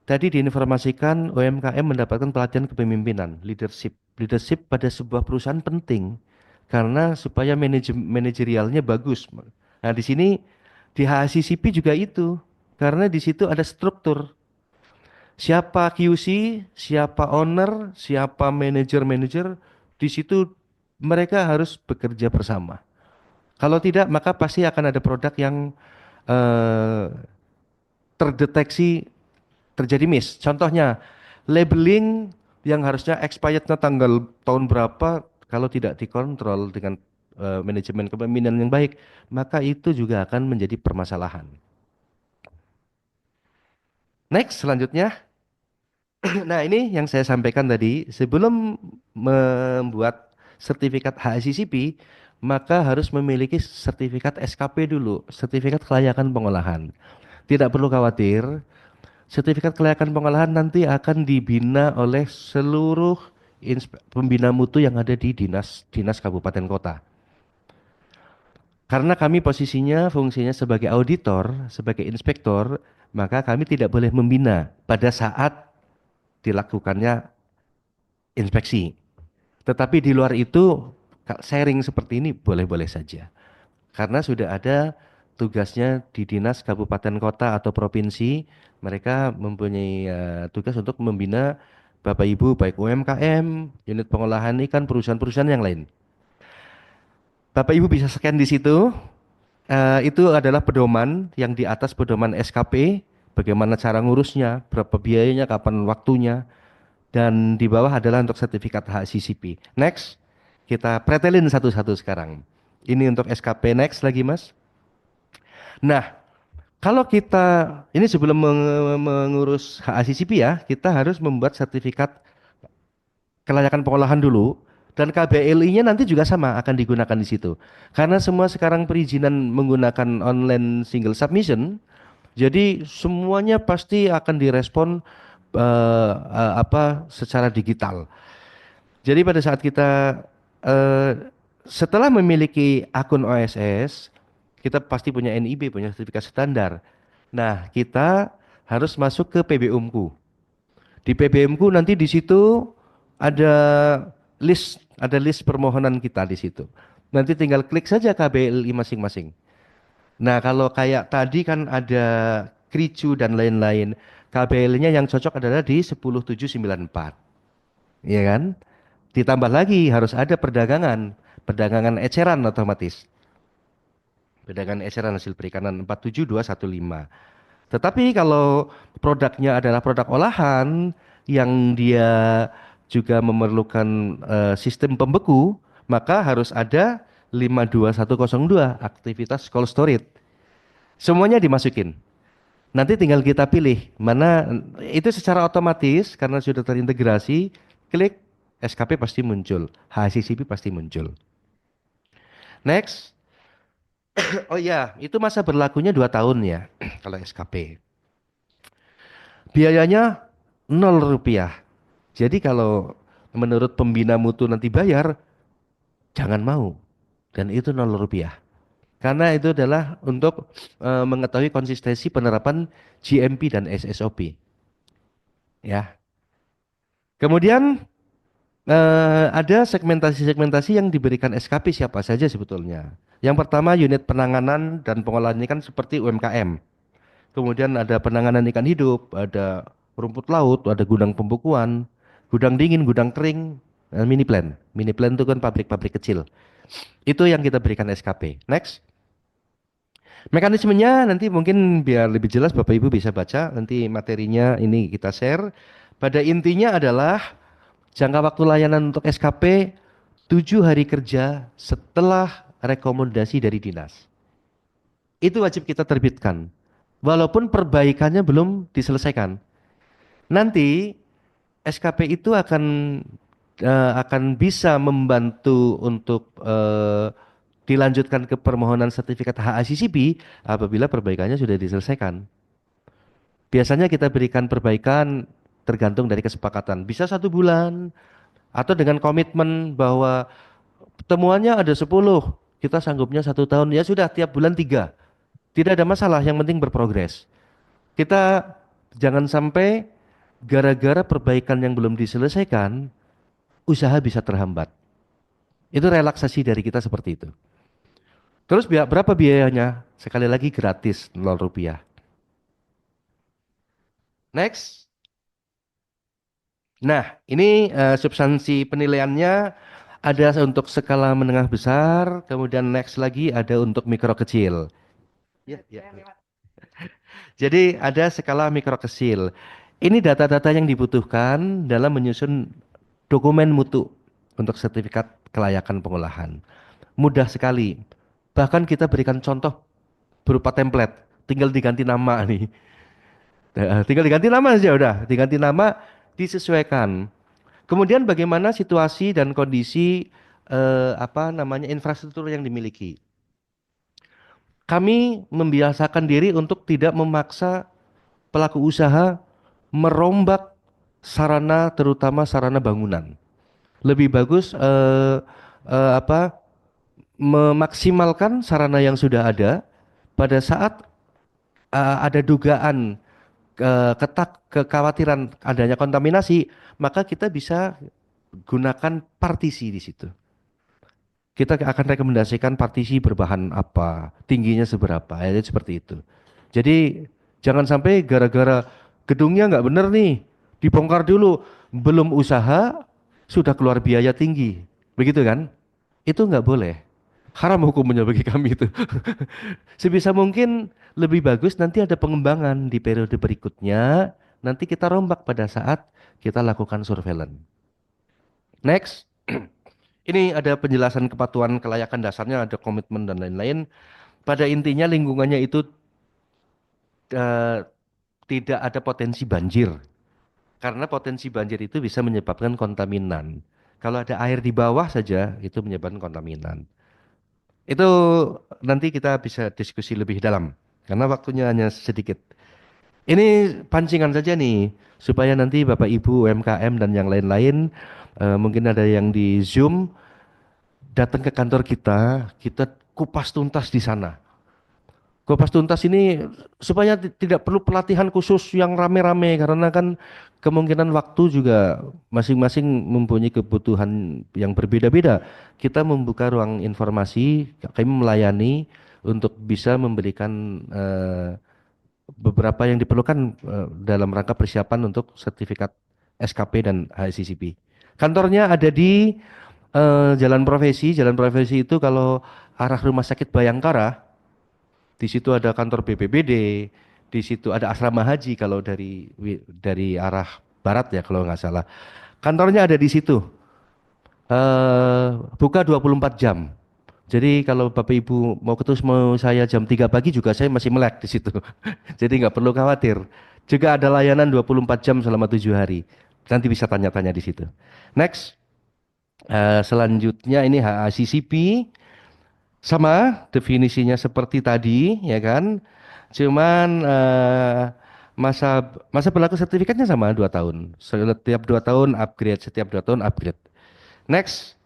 Tadi diinformasikan UMKM mendapatkan pelatihan kepemimpinan, leadership. Leadership pada sebuah perusahaan penting karena supaya manajerialnya bagus. Nah, di sini di HACCP juga itu. Karena di situ ada struktur. Siapa QC, siapa owner, siapa manajer-manajer, di situ mereka harus bekerja bersama. Kalau tidak, maka pasti akan ada produk yang eh, terdeteksi terjadi miss. Contohnya, labeling yang harusnya expirednya tanggal tahun berapa, kalau tidak dikontrol dengan manajemen kepemimpinan yang baik, maka itu juga akan menjadi permasalahan. Next, selanjutnya. Nah, ini yang saya sampaikan tadi, sebelum membuat sertifikat HACCP, maka harus memiliki sertifikat SKP dulu, sertifikat kelayakan pengolahan. Tidak perlu khawatir, sertifikat kelayakan pengolahan nanti akan dibina oleh seluruh pembina mutu yang ada di dinas kabupaten kota. Karena kami posisinya, fungsinya sebagai auditor, sebagai inspektor, maka kami tidak boleh membina pada saat dilakukannya inspeksi. Tetapi di luar itu sharing seperti ini boleh-boleh saja. Karena sudah ada tugasnya di dinas kabupaten kota atau provinsi, mereka mempunyai tugas untuk membina Bapak Ibu baik UMKM, unit pengolahan ikan, perusahaan-perusahaan yang lain. Bapak Ibu bisa scan di situ. Itu adalah pedoman yang di atas pedoman SKP, bagaimana cara ngurusnya, berapa biayanya, kapan waktunya. Dan di bawah adalah untuk sertifikat HACCP. Next, kita pretelin satu-satu sekarang. Ini untuk SKP, next lagi Mas. Nah, kalau kita, ini sebelum mengurus HACCP ya, kita harus membuat sertifikat kelayakan pengolahan dulu, dan KBLI-nya nanti juga sama akan digunakan di situ. Karena semua sekarang perizinan menggunakan online single submission, jadi semuanya pasti akan direspon secara digital. Jadi pada saat kita eh, setelah memiliki akun OSS, kita pasti punya NIB, punya sertifikat standar. Nah, kita harus masuk ke PBUMku. Di PBMku nanti di situ ada ada list permohonan kita di situ. Nanti tinggal klik saja KBLI masing-masing. Nah, kalau kayak tadi kan ada Kricu dan lain-lain. KBL-nya yang cocok adalah di 10794. Iya kan? Ditambah lagi harus ada perdagangan, perdagangan eceran otomatis. Perdagangan eceran hasil perikanan 47215. Tetapi kalau produknya adalah produk olahan yang dia juga memerlukan sistem pembeku, maka harus ada 52102 aktivitas cold storage. Semuanya dimasukin. Nanti tinggal kita pilih mana itu secara otomatis karena sudah terintegrasi, klik SKP pasti muncul, HACCP pasti muncul. Next. Oh iya, itu masa berlakunya 2 tahun ya kalau SKP. Biayanya 0 rupiah. Jadi kalau menurut pembina mutu nanti bayar, jangan mau. Dan itu 0 rupiah. Karena itu adalah untuk mengetahui konsistensi penerapan GMP dan SSOP. Ya. Kemudian ada segmentasi-segmentasi yang diberikan SKP siapa saja sebetulnya. Yang pertama unit penanganan dan pengolahan ikan seperti UMKM. Kemudian ada penanganan ikan hidup, ada rumput laut, ada gudang pembukuan, gudang dingin, gudang kering, dan mini plan. Mini plan itu kan pabrik-pabrik kecil. Itu yang kita berikan SKP. Next. Mekanismenya nanti mungkin biar lebih jelas Bapak Ibu bisa baca. Nanti materinya ini kita share. Pada intinya adalah jangka waktu layanan untuk SKP 7 hari kerja setelah rekomendasi dari dinas. Itu wajib kita terbitkan. Walaupun perbaikannya belum diselesaikan. Nanti SKP itu akan bisa membantu untuk dilanjutkan ke permohonan sertifikat HACCP apabila perbaikannya sudah diselesaikan. Biasanya kita berikan perbaikan tergantung dari kesepakatan. Bisa 1 bulan atau dengan komitmen bahwa temuannya ada 10, kita sanggupnya 1 tahun. Ya sudah tiap bulan 3. Tidak ada masalah, yang penting berprogres. Kita jangan sampai gara-gara perbaikan yang belum diselesaikan, usaha bisa terhambat. Itu relaksasi dari kita seperti itu. Terus berapa biayanya? Sekali lagi gratis, 0 rupiah. Next. Nah, ini substansi penilaiannya ada untuk skala menengah besar, kemudian next lagi ada untuk mikro kecil. Ya, ya. Jadi ada skala mikro kecil. Ini data-data yang dibutuhkan dalam menyusun dokumen mutu untuk sertifikat kelayakan pengolahan. Mudah sekali. Bahkan kita berikan contoh berupa template. Tinggal diganti nama nih. Tinggal diganti nama saja udah. Diganti nama, disesuaikan. Kemudian bagaimana situasi dan kondisi infrastruktur yang dimiliki. Kami membiasakan diri untuk tidak memaksa pelaku usaha merombak sarana, terutama sarana bangunan. Lebih bagus memaksimalkan sarana yang sudah ada. Pada saat ada dugaan kekhawatiran adanya kontaminasi, maka kita bisa gunakan partisi di situ. Kita akan rekomendasikan partisi berbahan apa, tingginya seberapa, ya seperti itu. Jadi jangan sampai gara-gara gedungnya nggak bener nih, dibongkar dulu, belum usaha sudah keluar biaya tinggi, begitu kan? Itu nggak boleh. Haram hukumnya bagi kami itu. Sebisa mungkin lebih bagus nanti ada pengembangan di periode berikutnya, nanti kita rombak pada saat kita lakukan surveillance. Next. Ini ada penjelasan kepatuhan kelayakan dasarnya, ada komitmen dan lain-lain. Pada intinya lingkungannya itu tidak ada potensi banjir. Karena potensi banjir itu bisa menyebabkan kontaminan. Kalau ada air di bawah saja itu menyebabkan kontaminan. Itu nanti kita bisa diskusi lebih dalam karena waktunya hanya sedikit. Ini pancingan saja nih supaya nanti Bapak Ibu UMKM dan yang lain-lain mungkin ada yang di Zoom datang ke kantor kita, kita kupas tuntas di sana. Kupas tuntas ini supaya tidak perlu pelatihan khusus yang rame-rame karena kan kemungkinan waktu juga masing-masing mempunyai kebutuhan yang berbeda-beda. Kita membuka ruang informasi, kami melayani untuk bisa memberikan beberapa yang diperlukan dalam rangka persiapan untuk sertifikat SKP dan HSCCP. Kantornya ada di Jalan Profesi. Jalan Profesi itu kalau arah Rumah Sakit Bayangkara, di situ ada kantor BPBD, di situ ada asrama haji kalau dari arah barat ya kalau nggak salah. Kantornya ada di situ. Buka 24 jam. Jadi kalau Bapak Ibu mau ketemu saya jam 3 pagi juga saya masih melek di situ. Jadi nggak perlu khawatir. Juga ada layanan 24 jam selama 7 hari. Nanti bisa tanya-tanya di situ. Next. Selanjutnya ini HACCP. Sama definisinya seperti tadi, ya kan? Cuman masa masa berlaku sertifikatnya sama 2 tahun. Setiap 2 tahun upgrade, setiap 2 tahun upgrade. Next,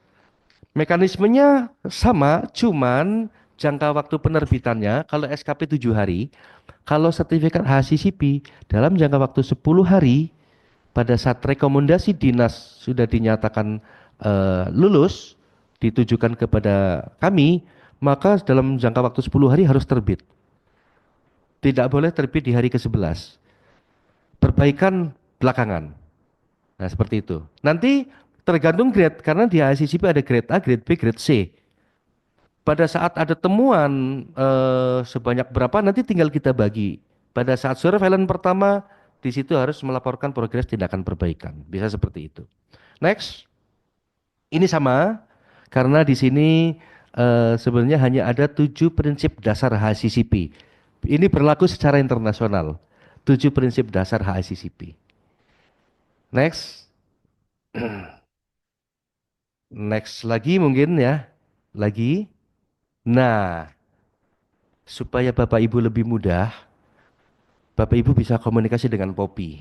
mekanismenya sama, cuman jangka waktu penerbitannya kalau SKP 7 hari, kalau sertifikat HACCP dalam jangka waktu 10 hari pada saat rekomendasi dinas sudah dinyatakan lulus ditujukan kepada kami, maka dalam jangka waktu 10 hari harus terbit. Tidak boleh terbit di hari ke-11. Perbaikan belakangan. Nah, seperti itu. Nanti tergantung grade karena di ICCP ada grade A, grade B, grade C. Pada saat ada temuan sebanyak berapa nanti tinggal kita bagi. Pada saat surveillance pertama di situ harus melaporkan progres tindakan perbaikan. Bisa seperti itu. Next. Ini sama karena di sini sebenarnya hanya ada 7 prinsip dasar HACCP. Ini berlaku secara internasional. 7 prinsip dasar HACCP. Next. Next lagi mungkin ya. Lagi. Nah, supaya Bapak Ibu lebih mudah, Bapak Ibu bisa komunikasi dengan Poppy.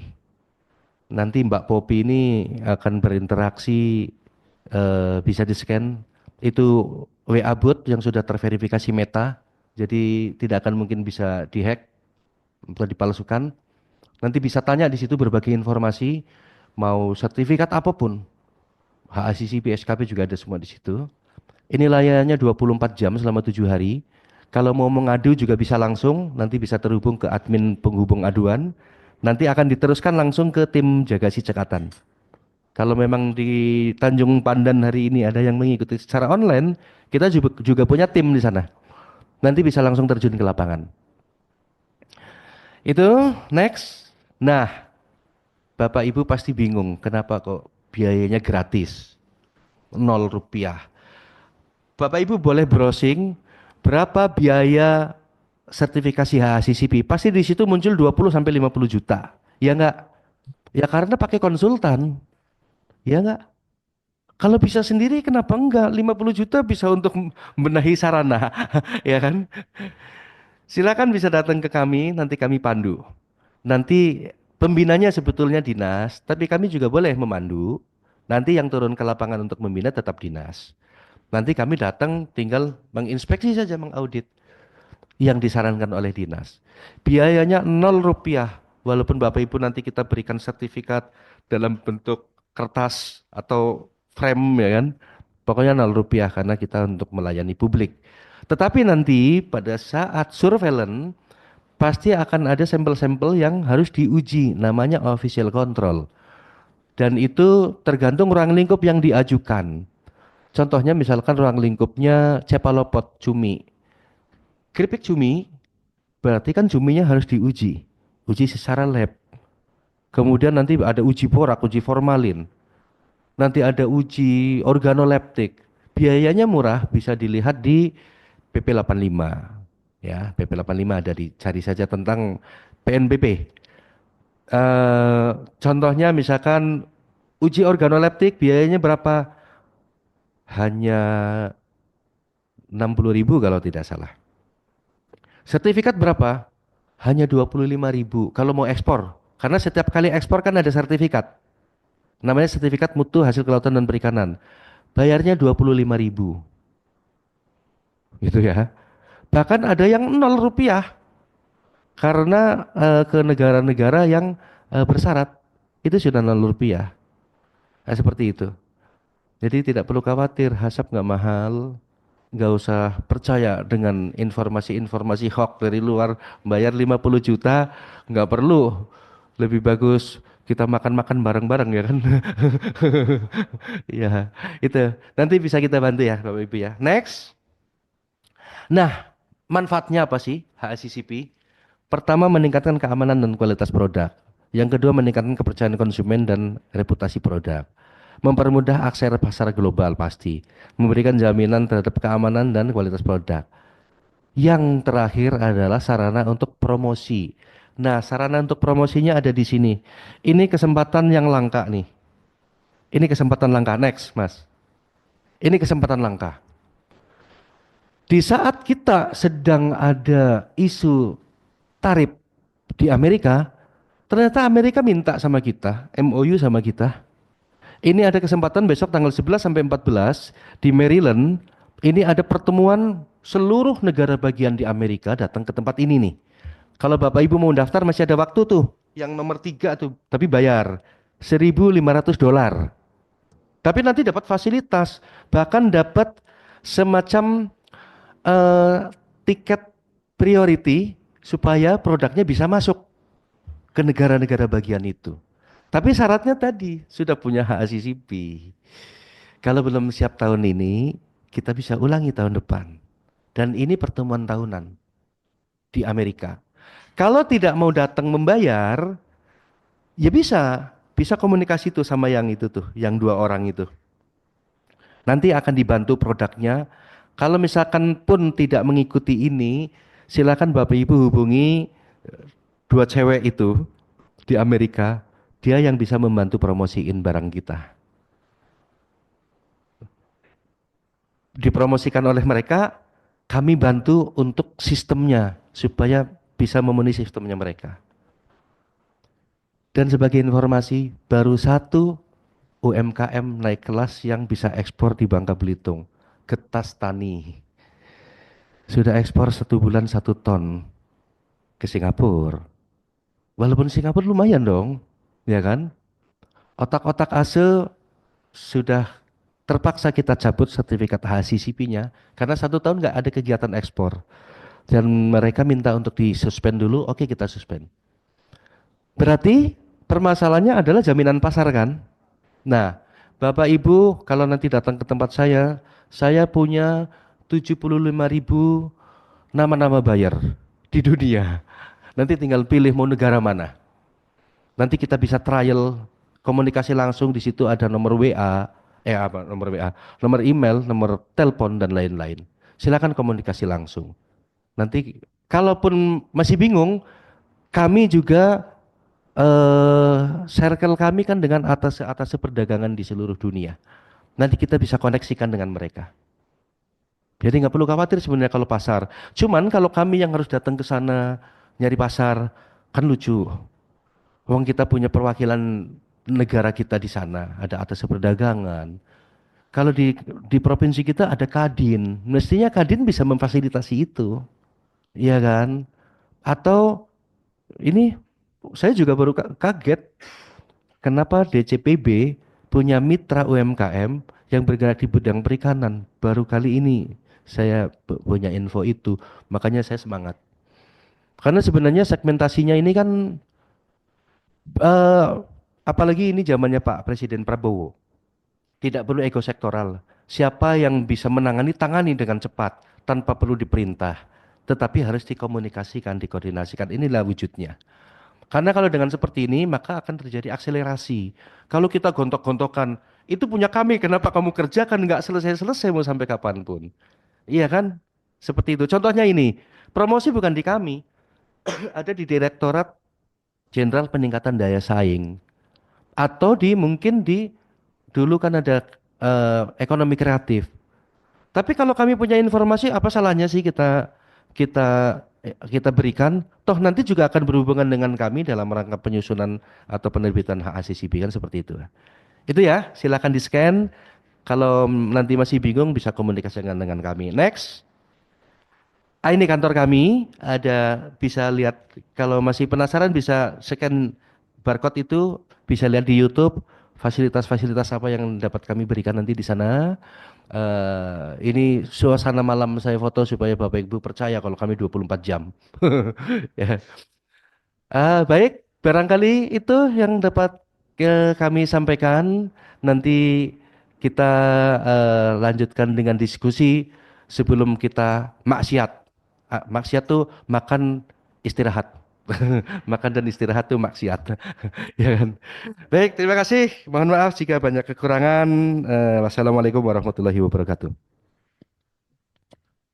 Nanti Mbak Poppy ini akan berinteraksi, bisa di-scan. Itu WA bot yang sudah terverifikasi Meta, jadi tidak akan mungkin bisa dihack atau dipalsukan. Nanti bisa tanya di situ berbagai informasi, mau sertifikat apapun. HACCP, SKP juga ada semua di situ. Ini layanannya 24 jam selama 7 hari. Kalau mau mengadu juga bisa langsung, nanti bisa terhubung ke admin penghubung aduan. Nanti akan diteruskan langsung ke tim jaga si cekatan. Kalau memang di Tanjung Pandan hari ini ada yang mengikuti secara online, kita juga punya tim di sana. Nanti bisa langsung terjun ke lapangan. Itu next. Nah, Bapak Ibu pasti bingung kenapa kok biayanya gratis. 0 rupiah. Bapak Ibu boleh browsing berapa biaya sertifikasi HACCP. Pasti di situ muncul 20 sampai 50 juta. Ya enggak? Ya karena pakai konsultan. Ya enggak? Kalau bisa sendiri kenapa enggak? 50 juta bisa untuk membenahi sarana, ya kan? Silakan bisa datang ke kami, nanti kami pandu. Nanti pembinanya sebetulnya dinas, tapi kami juga boleh memandu. Nanti yang turun ke lapangan untuk membina tetap dinas. Nanti kami datang tinggal menginspeksi saja, mengaudit yang disarankan oleh dinas. Biayanya 0 rupiah, walaupun Bapak Ibu nanti kita berikan sertifikat dalam bentuk kertas atau frame ya kan. Pokoknya 0 rupiah karena kita untuk melayani publik. Tetapi nanti pada saat surveillance pasti akan ada sampel-sampel yang harus diuji, namanya official control. Dan itu tergantung ruang lingkup yang diajukan. Contohnya misalkan ruang lingkupnya cephalopod cumi. Keripik cumi, berarti kan cuminya harus diuji. Uji secara lab. Kemudian nanti ada uji borak, uji formalin. Nanti ada uji organoleptik. Biayanya murah, bisa dilihat di PP 85. Ya, PP 85 ada dicari saja tentang PNBP. Eh, Contohnya misalkan uji organoleptik biayanya berapa? Hanya 60.000 kalau tidak salah. Sertifikat berapa? Hanya 25.000 kalau mau ekspor. Karena setiap kali ekspor kan ada sertifikat. Namanya sertifikat mutu hasil kelautan dan perikanan. Bayarnya 25.000 gitu ya. Bahkan ada yang 0 rupiah karena ke negara-negara yang bersyarat itu sudah 0 rupiah. Nah, seperti itu. Jadi tidak perlu khawatir, hasap nggak mahal, nggak usah percaya dengan informasi-informasi hoax dari luar, bayar 50 juta, nggak perlu. Lebih bagus kita makan-makan bareng-bareng ya kan. Iya, itu. Nanti bisa kita bantu ya Bapak Ibu ya. Next. Nah, manfaatnya apa sih HACCP? Pertama, meningkatkan keamanan dan kualitas produk. Yang kedua, meningkatkan kepercayaan konsumen dan reputasi produk. Mempermudah akses pasar global pasti. Memberikan jaminan terhadap keamanan dan kualitas produk. Yang terakhir adalah sarana untuk promosi. Nah, sarana untuk promosinya ada di sini. Ini kesempatan yang langka nih. Ini kesempatan langka. Next, Mas. Ini kesempatan langka. Di saat kita sedang ada isu tarif di Amerika, ternyata Amerika minta sama kita, MOU sama kita. Ini ada kesempatan besok tanggal 11 sampai 14 di Maryland. Ini ada pertemuan seluruh negara bagian di Amerika datang ke tempat ini nih. Kalau Bapak Ibu mau daftar masih ada waktu tuh. Yang nomor 3 tuh, tapi bayar $1.500. Tapi nanti dapat fasilitas, bahkan dapat semacam eh, tiket priority supaya produknya bisa masuk ke negara-negara bagian itu. Tapi syaratnya tadi sudah punya HACCP. Kalau belum siap tahun ini, kita bisa ulangi tahun depan. Dan ini pertemuan tahunan di Amerika. Kalau tidak mau datang membayar, ya bisa komunikasi tuh sama yang itu tuh, yang 2 orang itu. Nanti akan dibantu produknya. Kalau misalkan pun tidak mengikuti ini, silakan Bapak Ibu hubungi 2 cewek itu di Amerika, dia yang bisa membantu promosiin barang kita. Dipromosikan oleh mereka, kami bantu untuk sistemnya supaya bisa memenuhi sistemnya mereka. Dan sebagai informasi, baru 1 UMKM naik kelas yang bisa ekspor di Bangka Belitung, Getas Tani. Sudah ekspor 1 bulan 1 ton ke Singapura. Walaupun Singapura lumayan dong, ya kan? Otak-otak ase sudah terpaksa kita cabut sertifikat HACCP-nya karena 1 tahun nggak ada kegiatan ekspor. Dan mereka minta untuk disuspend dulu, oke kita suspend. Berarti permasalahannya adalah jaminan pasar kan? Nah, Bapak Ibu kalau nanti datang ke tempat saya punya 75.000 nama-nama buyer di dunia. Nanti tinggal pilih mau negara mana. Nanti kita bisa trial komunikasi langsung, di situ ada nomor WA, nomor WA, nomor email, nomor telepon dan lain-lain. Silakan komunikasi langsung. Nanti kalaupun masih bingung, kami juga circle kami kan dengan atas perdagangan di seluruh dunia. Nanti kita bisa koneksikan dengan mereka. Jadi nggak perlu khawatir sebenarnya kalau pasar. Cuman kalau kami yang harus datang ke sana nyari pasar, kan lucu. Wong kita punya perwakilan negara kita di sana, ada atas perdagangan. Kalau di provinsi kita ada Kadin, mestinya Kadin bisa memfasilitasi itu, iya kan? Atau ini saya juga baru kaget, kenapa DCPB punya mitra UMKM yang bergerak di bidang perikanan. Baru kali ini saya punya info itu, makanya saya semangat. Karena sebenarnya segmentasinya ini kan eh, apalagi ini zamannya Pak Presiden Prabowo. Tidak perlu ego sektoral. Siapa yang bisa menangani, tangani dengan cepat tanpa perlu diperintah. Tetapi harus dikomunikasikan, dikoordinasikan. Inilah wujudnya. Karena kalau dengan seperti ini, maka akan terjadi akselerasi. Kalau kita gontok-gontokan, itu punya kami, kenapa kamu kerjakan? Nggak selesai-selesai mau sampai kapanpun. Iya kan? Seperti itu. Contohnya ini, promosi bukan di kami, ada di Direktorat jenderal peningkatan daya saing, atau di mungkin di dulu kan ada ekonomi kreatif. Tapi kalau kami punya informasi, apa salahnya sih kita kita berikan? Toh nanti juga akan berhubungan dengan kami dalam rangka penyusunan atau penerbitan HACCP kan seperti itu. Itu ya, silakan di-scan. Kalau nanti masih bingung bisa komunikasikan dengan kami. Next. Ini kantor kami, ada bisa lihat kalau masih penasaran bisa scan barcode itu, bisa lihat di YouTube fasilitas-fasilitas apa yang dapat kami berikan nanti di sana. Ini suasana malam saya foto supaya Bapak Ibu percaya kalau kami 24 jam. Ya. Baik, barangkali itu yang dapat kami sampaikan. Nanti kita lanjutkan dengan diskusi sebelum kita maksiat. Maksiat tuh makan istirahat. Makan dan istirahat tuh maksiat. Ya kan? Baik, terima kasih. Mohon maaf jika banyak kekurangan. Wassalamualaikum warahmatullahi wabarakatuh.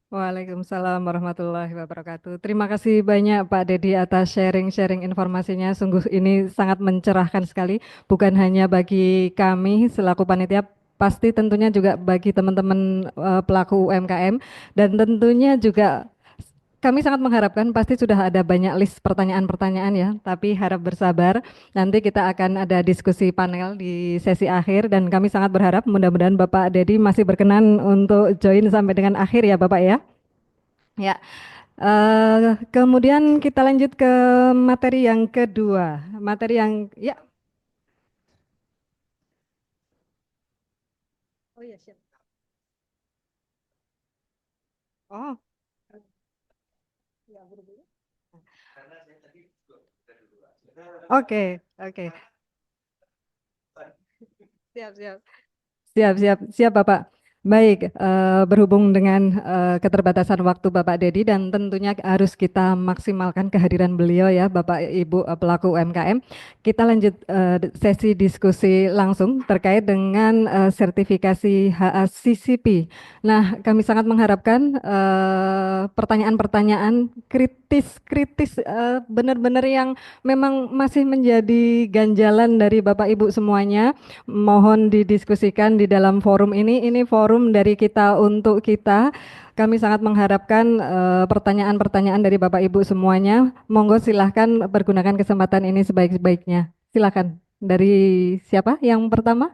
Waalaikumsalam warahmatullahi wabarakatuh. Terima kasih banyak Pak Dedi atas sharing-sharing informasinya. Sungguh ini sangat mencerahkan sekali, bukan hanya bagi kami selaku panitia, pasti tentunya juga bagi teman-teman pelaku UMKM, dan tentunya juga kami sangat mengharapkan pasti sudah ada banyak list pertanyaan-pertanyaan ya, tapi harap bersabar. Nanti kita akan ada diskusi panel di sesi akhir dan kami sangat berharap mudah-mudahan Bapak Dedi masih berkenan untuk join sampai dengan akhir ya Bapak ya. Ya, kemudian kita lanjut ke materi yang kedua. Materi yang ya. Oh ya siap. Oh. Ya, buru-buru. Oke, oke. Siap, siap. Siap, siap, siap Bapak. Baik, berhubung dengan keterbatasan waktu Bapak Dedi dan tentunya harus kita maksimalkan kehadiran beliau ya Bapak Ibu pelaku UMKM. Kita lanjut sesi diskusi langsung terkait dengan sertifikasi HACCP. Nah, kami sangat mengharapkan pertanyaan-pertanyaan kritis-kritis benar-benar yang memang masih menjadi ganjalan dari Bapak Ibu semuanya, mohon didiskusikan di dalam forum ini. Ini forum dari kita untuk kita. Kami sangat mengharapkan pertanyaan-pertanyaan dari Bapak Ibu semuanya. Monggo silahkan pergunakan kesempatan ini sebaik-baiknya. Silahkan. Dari siapa yang pertama?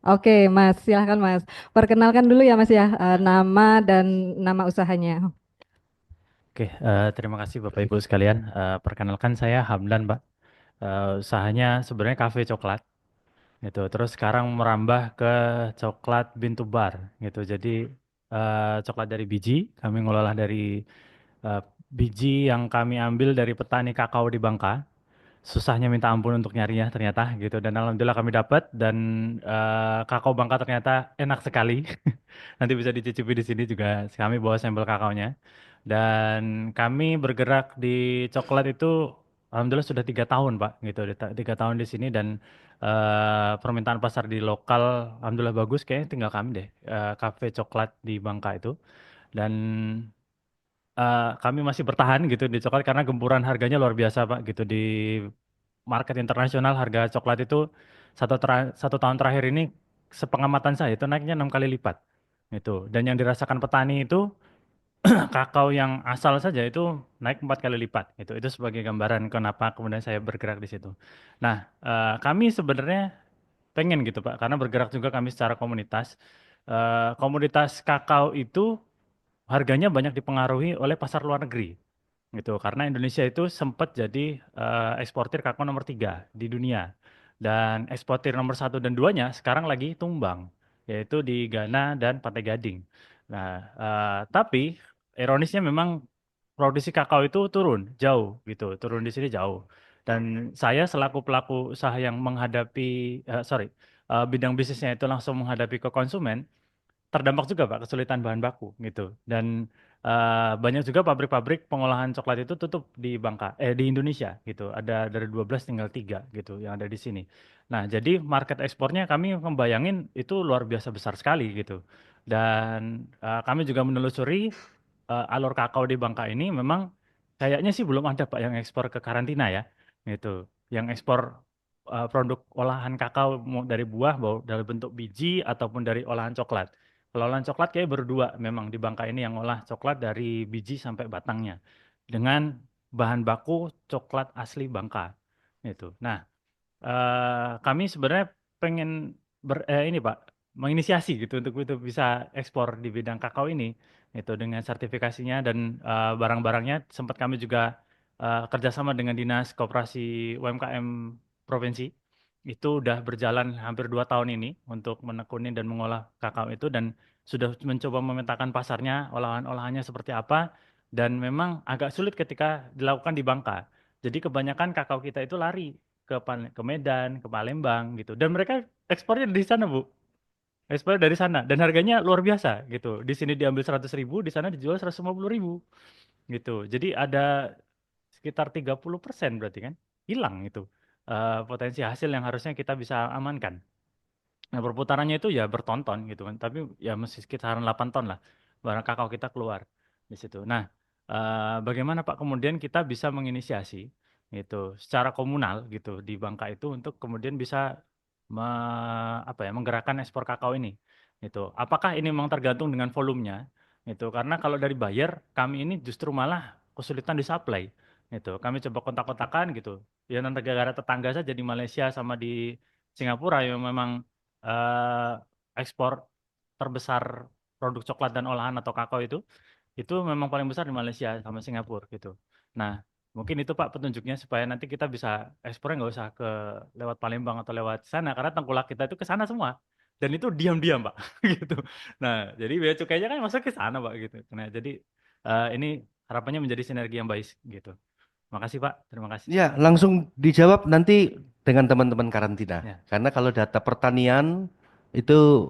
Oke, Mas, silahkan Mas. Perkenalkan dulu ya Mas ya, nama dan nama usahanya. Oke, terima kasih Bapak Ibu sekalian. Perkenalkan saya Hamdan, Pak. Usahanya sebenarnya kafe coklat, gitu. Terus sekarang merambah ke coklat Bintu Bar, gitu. Jadi coklat dari biji, kami ngelola dari eh, biji yang kami ambil dari petani kakao di Bangka. Susahnya minta ampun untuk nyarinya ternyata, gitu. Dan alhamdulillah kami dapat dan kakao Bangka ternyata enak sekali. Nanti bisa dicicipi di sini juga. Kami bawa sampel kakaonya. Dan kami bergerak di coklat itu alhamdulillah sudah 3 tahun Pak, gitu. 3 tahun di sini dan permintaan pasar di lokal alhamdulillah bagus. Kayaknya tinggal kami deh, kafe coklat di Bangka itu. Dan kami masih bertahan gitu di coklat karena gempuran harganya luar biasa Pak, gitu. Di market internasional harga coklat itu 1 tahun terakhir ini sepengamatan saya itu naiknya 6 kali lipat gitu. Dan yang dirasakan petani itu kakao yang asal saja itu naik 4 kali lipat gitu. Itu sebagai gambaran kenapa kemudian saya bergerak di situ. Nah, kami sebenarnya pengen gitu Pak, karena bergerak juga kami secara komunitas. Komoditas kakao itu harganya banyak dipengaruhi oleh pasar luar negeri gitu, karena Indonesia itu sempat jadi eksportir kakao nomor 3 di dunia, dan eksportir nomor 1 dan 2-nya sekarang lagi tumbang, yaitu di Ghana dan Pantai Gading. Nah, tapi ironisnya memang produksi kakao itu turun jauh gitu, turun di sini jauh. Dan saya selaku pelaku usaha yang menghadapi, bidang bisnisnya itu langsung menghadapi ke konsumen, terdampak juga Pak kesulitan bahan baku gitu. Dan banyak juga pabrik-pabrik pengolahan coklat itu tutup di di Indonesia gitu. Ada dari 12 tinggal 3 gitu yang ada di sini. Nah, jadi market ekspornya kami membayangin itu luar biasa besar sekali gitu. Dan kami juga menelusuri alur kakao di Bangka ini memang kayaknya sih belum ada Pak yang ekspor ke karantina ya gitu. yang ekspor produk olahan kakao dari buah, dari bentuk biji ataupun dari olahan coklat. Kalau olahan coklat kayak berdua memang di Bangka ini yang olah coklat dari biji sampai batangnya dengan bahan baku coklat asli Bangka itu. Nah, kami sebenarnya pengen ini Pak menginisiasi gitu untuk itu bisa ekspor di bidang kakao ini itu dengan sertifikasinya dan barang-barangnya sempat kami juga kerjasama dengan Dinas Koperasi UMKM Provinsi itu udah berjalan hampir 2 tahun ini untuk menekuni dan mengolah kakao itu dan sudah mencoba memetakan pasarnya olahan-olahannya seperti apa dan memang agak sulit ketika dilakukan di Bangka. Jadi kebanyakan kakao kita itu lari ke Medan, ke Palembang gitu. Dan mereka ekspornya dari sana, Bu. Ekspor dari sana dan harganya luar biasa gitu. Di sini diambil 100.000, di sana dijual 150.000 gitu. Jadi ada sekitar 30% berarti kan hilang itu potensi hasil yang harusnya kita bisa amankan. Nah, perputarannya itu ya bertonton gitu kan. Tapi ya masih sekitaran 8 ton lah barang kakao kita keluar di situ. Nah, bagaimana Pak kemudian kita bisa menginisiasi gitu secara komunal gitu di Bangka itu untuk kemudian bisa menggerakkan ekspor kakao ini gitu. Apakah ini memang tergantung dengan volumenya gitu. Karena kalau dari buyer kami ini justru malah kesulitan di supply gitu. Kami coba kontak-kontakan gitu. Ya negara tetangga saja di Malaysia sama di Singapura yang memang eh, ekspor terbesar produk coklat dan olahan atau kakao itu memang paling besar di Malaysia sama Singapura gitu. Nah, mungkin itu Pak petunjuknya supaya nanti kita bisa ekspornya nggak usah ke lewat Palembang atau lewat sana karena tengkulak kita itu ke sana semua dan itu diam-diam Pak gitu. Nah, jadi bea cukainya kan masuk ke sana Pak gitu. Nah, jadi ini harapannya menjadi sinergi yang baik gitu. Makasih Pak, terima kasih. Ya, langsung dijawab nanti dengan teman-teman karantina. Ya. Karena kalau data pertanian itu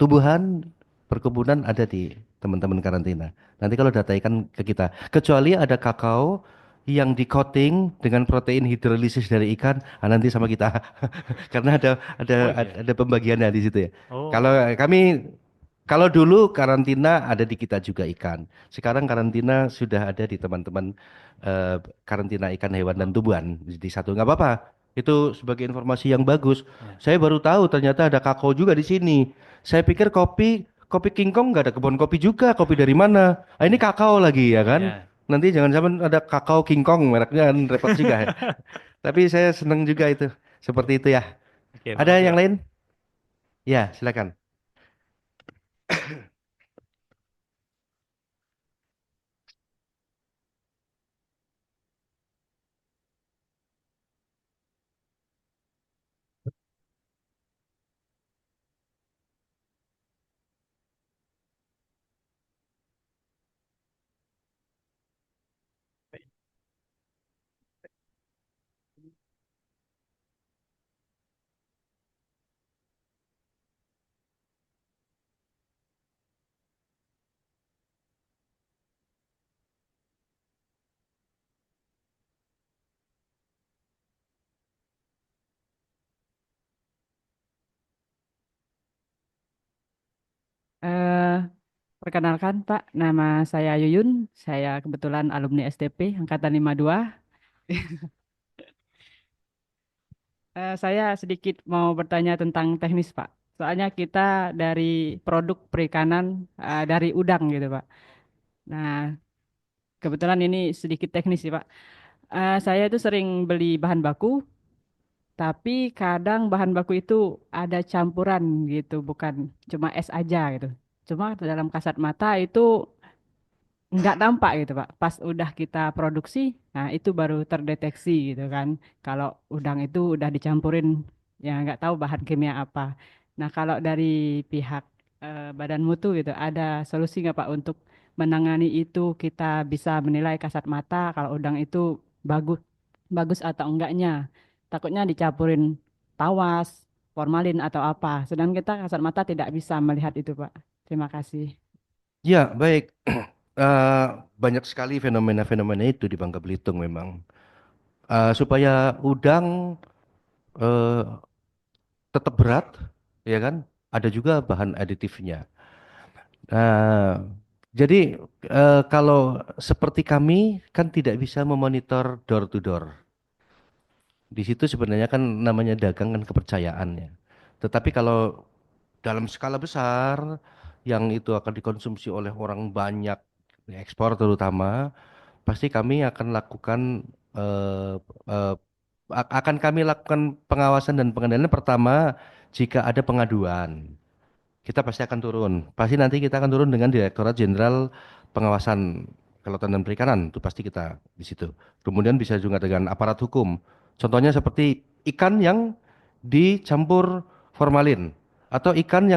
tumbuhan perkebunan ada di teman-teman karantina. Nanti kalau data ikan ke kita, kecuali ada kakao yang di coating dengan protein hidrolisis dari ikan, nanti sama kita. Karena ada Oh iya. ada pembagiannya di situ ya. Oh, Kalau kami kalau dulu karantina ada di kita juga ikan. Sekarang karantina sudah ada di teman-teman eh, karantina ikan hewan dan tumbuhan di satu. Nggak apa-apa. Itu sebagai informasi yang bagus. ya. Saya baru tahu ternyata ada kakao juga di sini. Saya pikir kopi King Kong nggak ada kebun kopi juga. Kopi dari mana? Ah, ini kakao lagi ya kan? Ya. Nanti jangan sampai ada kakao King Kong mereknya kan repot juga ya. Tapi saya senang juga itu. Seperti itu ya. Oke, Ada makasih yang Pak. lain? Ya, silakan. Eh, Perkenalkan Pak, nama saya Yuyun. Saya kebetulan alumni STP Angkatan 52. Saya sedikit mau bertanya tentang teknis Pak. Soalnya kita dari produk perikanan dari udang gitu Pak. Nah, kebetulan ini sedikit teknis sih Pak. Saya itu sering beli bahan baku, tapi kadang bahan baku itu ada campuran gitu, bukan cuma es aja gitu. Cuma dalam kasat mata itu nggak nampak gitu Pak. Pas udah kita produksi, nah itu baru terdeteksi gitu kan. Kalau udang itu udah dicampurin, ya nggak tahu bahan kimia apa. Nah kalau dari pihak Badan Mutu gitu, ada solusi nggak Pak untuk menangani itu? Kita bisa menilai kasat mata kalau udang itu bagus, bagus atau enggaknya. Takutnya dicampurin tawas, formalin atau apa. Sedang kita kasat mata tidak bisa melihat itu Pak. Terima kasih. Ya, baik. Eh, banyak sekali fenomena-fenomena itu di Bangka Belitung memang. Supaya udang eh, tetap berat, ya kan? Ada juga bahan aditifnya. Nah, jadi kalau seperti kami kan tidak bisa memonitor door to door. Di situ sebenarnya kan namanya dagang kan kepercayaannya. Tetapi kalau dalam skala besar yang itu akan dikonsumsi oleh orang banyak, ekspor terutama, pasti kami akan lakukan eh, eh, akan kami lakukan pengawasan dan pengendalian pertama jika ada pengaduan. Kita pasti akan turun. Pasti nanti kita akan turun dengan Direktorat Jenderal Pengawasan Kelautan dan Perikanan. Itu pasti kita di situ. Kemudian bisa juga dengan aparat hukum. Contohnya seperti ikan yang dicampur formalin atau ikan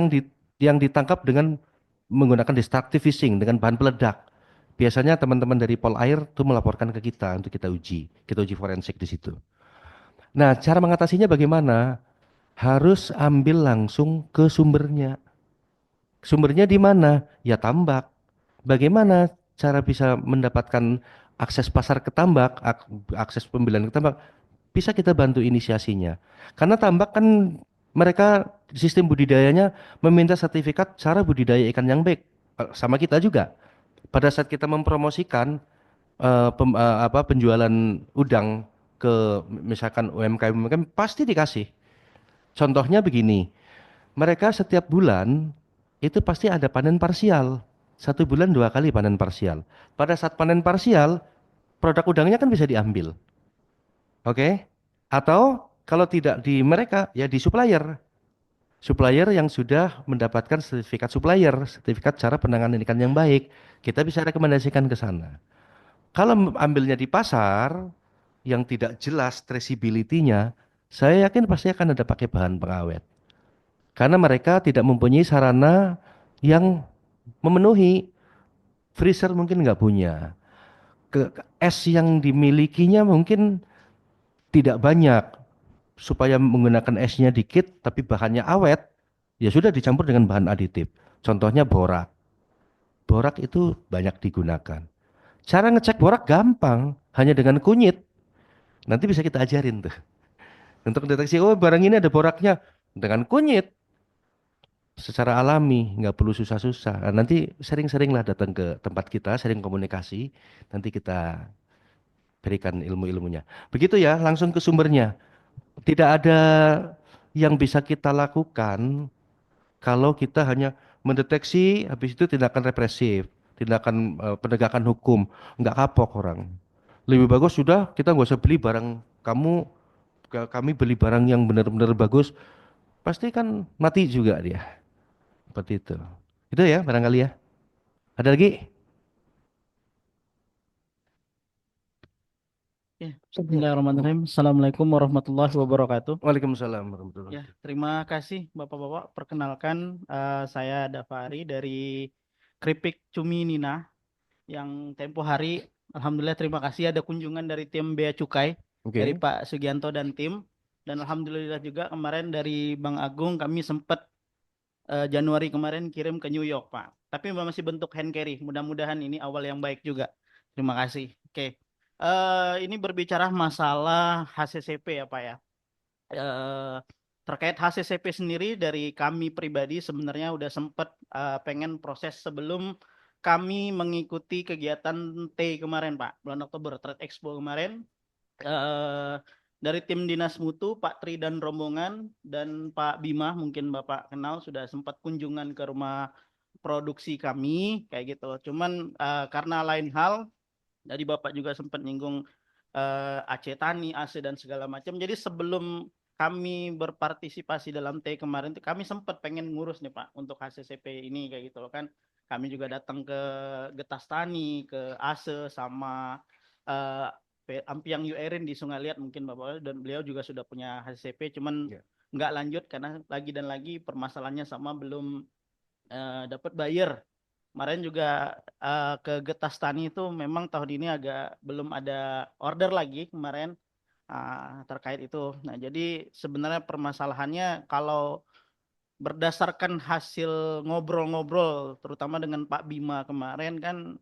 yang ditangkap dengan menggunakan destructive fishing dengan bahan peledak. Biasanya teman-teman dari Polair itu melaporkan ke kita untuk kita uji. Kita uji forensik di situ. Nah, cara mengatasinya bagaimana? Harus ambil langsung ke sumbernya. Sumbernya di mana? Ya tambak. Bagaimana cara bisa mendapatkan akses pasar ke tambak, akses pembelian ke tambak? Bisa kita bantu inisiasinya. Karena tambak kan mereka sistem budidayanya meminta sertifikat cara budidaya ikan yang baik. Sama kita juga. Pada saat kita mempromosikan penjualan udang ke misalkan UMKM pasti dikasih. Contohnya begini, mereka setiap bulan itu pasti ada panen parsial. Satu bulan 2 kali panen parsial. Pada saat panen parsial, produk udangnya kan bisa diambil. Oke? Atau kalau tidak di mereka, ya di supplier. Supplier yang sudah mendapatkan sertifikat supplier, sertifikat cara penanganan ikan yang baik. Kita bisa rekomendasikan ke sana. Kalau ambilnya di pasar, yang tidak jelas traceability-nya, saya yakin pasti akan ada pakai bahan pengawet. Karena mereka tidak mempunyai sarana yang memenuhi, freezer mungkin nggak punya, es yang dimilikinya mungkin tidak banyak, supaya menggunakan esnya dikit tapi bahannya awet, ya sudah dicampur dengan bahan aditif. Contohnya borak. Borak itu banyak digunakan. Cara ngecek borak gampang, hanya dengan kunyit. Nanti bisa kita ajarin tuh. Untuk deteksi, oh barang ini ada boraknya. Dengan kunyit, secara alami, nggak perlu susah-susah. Nah, nanti sering-seringlah datang ke tempat kita, sering komunikasi, nanti kita berikan ilmu-ilmunya. Begitu ya, langsung ke sumbernya. Tidak ada yang bisa kita lakukan kalau kita hanya mendeteksi, habis itu tindakan represif, tindakan penegakan hukum, nggak kapok orang. Lebih bagus sudah kita nggak usah beli barang kamu, kami beli barang yang benar-benar bagus, pasti kan mati juga dia. Seperti itu. Itu ya barangkali ya. Ada lagi? Ya, Bismillahirrahmanirrahim. Assalamualaikum warahmatullahi wabarakatuh. Waalaikumsalam warahmatullahi Ya, wabarakatuh. terima kasih Bapak-Bapak. Perkenalkan, saya Dafari dari Keripik Cumi Nina yang tempo hari, Alhamdulillah terima kasih ada kunjungan dari tim Bea Cukai, dari Oke. Pak Sugianto dan tim. Dan Alhamdulillah juga kemarin dari Bang Agung kami sempat Januari kemarin kirim ke New York, Pak. Tapi masih bentuk hand carry. Mudah-mudahan ini awal yang baik juga. Terima kasih. Oke. Ini berbicara masalah HCCP ya, Pak ya. Eh, Terkait HCCP sendiri dari kami pribadi sebenarnya udah sempat pengen proses sebelum kami mengikuti kegiatan T kemarin, Pak. Bulan Oktober, Trade Expo kemarin. eh, dari tim Dinas Mutu, Pak Tri dan rombongan, dan Pak Bima, mungkin Bapak kenal, sudah sempat kunjungan ke rumah produksi kami, kayak gitu. Cuman karena lain hal, jadi Bapak juga sempat nyinggung AC Tani, AC dan segala macam. Jadi sebelum kami berpartisipasi dalam T kemarin, kami sempat pengen ngurus nih Pak untuk HCCP ini kayak gitu loh kan. Kami juga datang ke Getas Tani, ke ASE sama eh, Ampiang UERIN di Sungai Liat mungkin Bapak, dan beliau juga sudah punya HCCP, cuman Ya. nggak lanjut karena lagi dan lagi permasalahannya sama belum dapat buyer. Kemarin juga ke Getas Tani itu memang tahun ini agak belum ada order lagi kemarin terkait itu. Nah, jadi sebenarnya permasalahannya kalau berdasarkan hasil ngobrol-ngobrol terutama dengan Pak Bima kemarin kan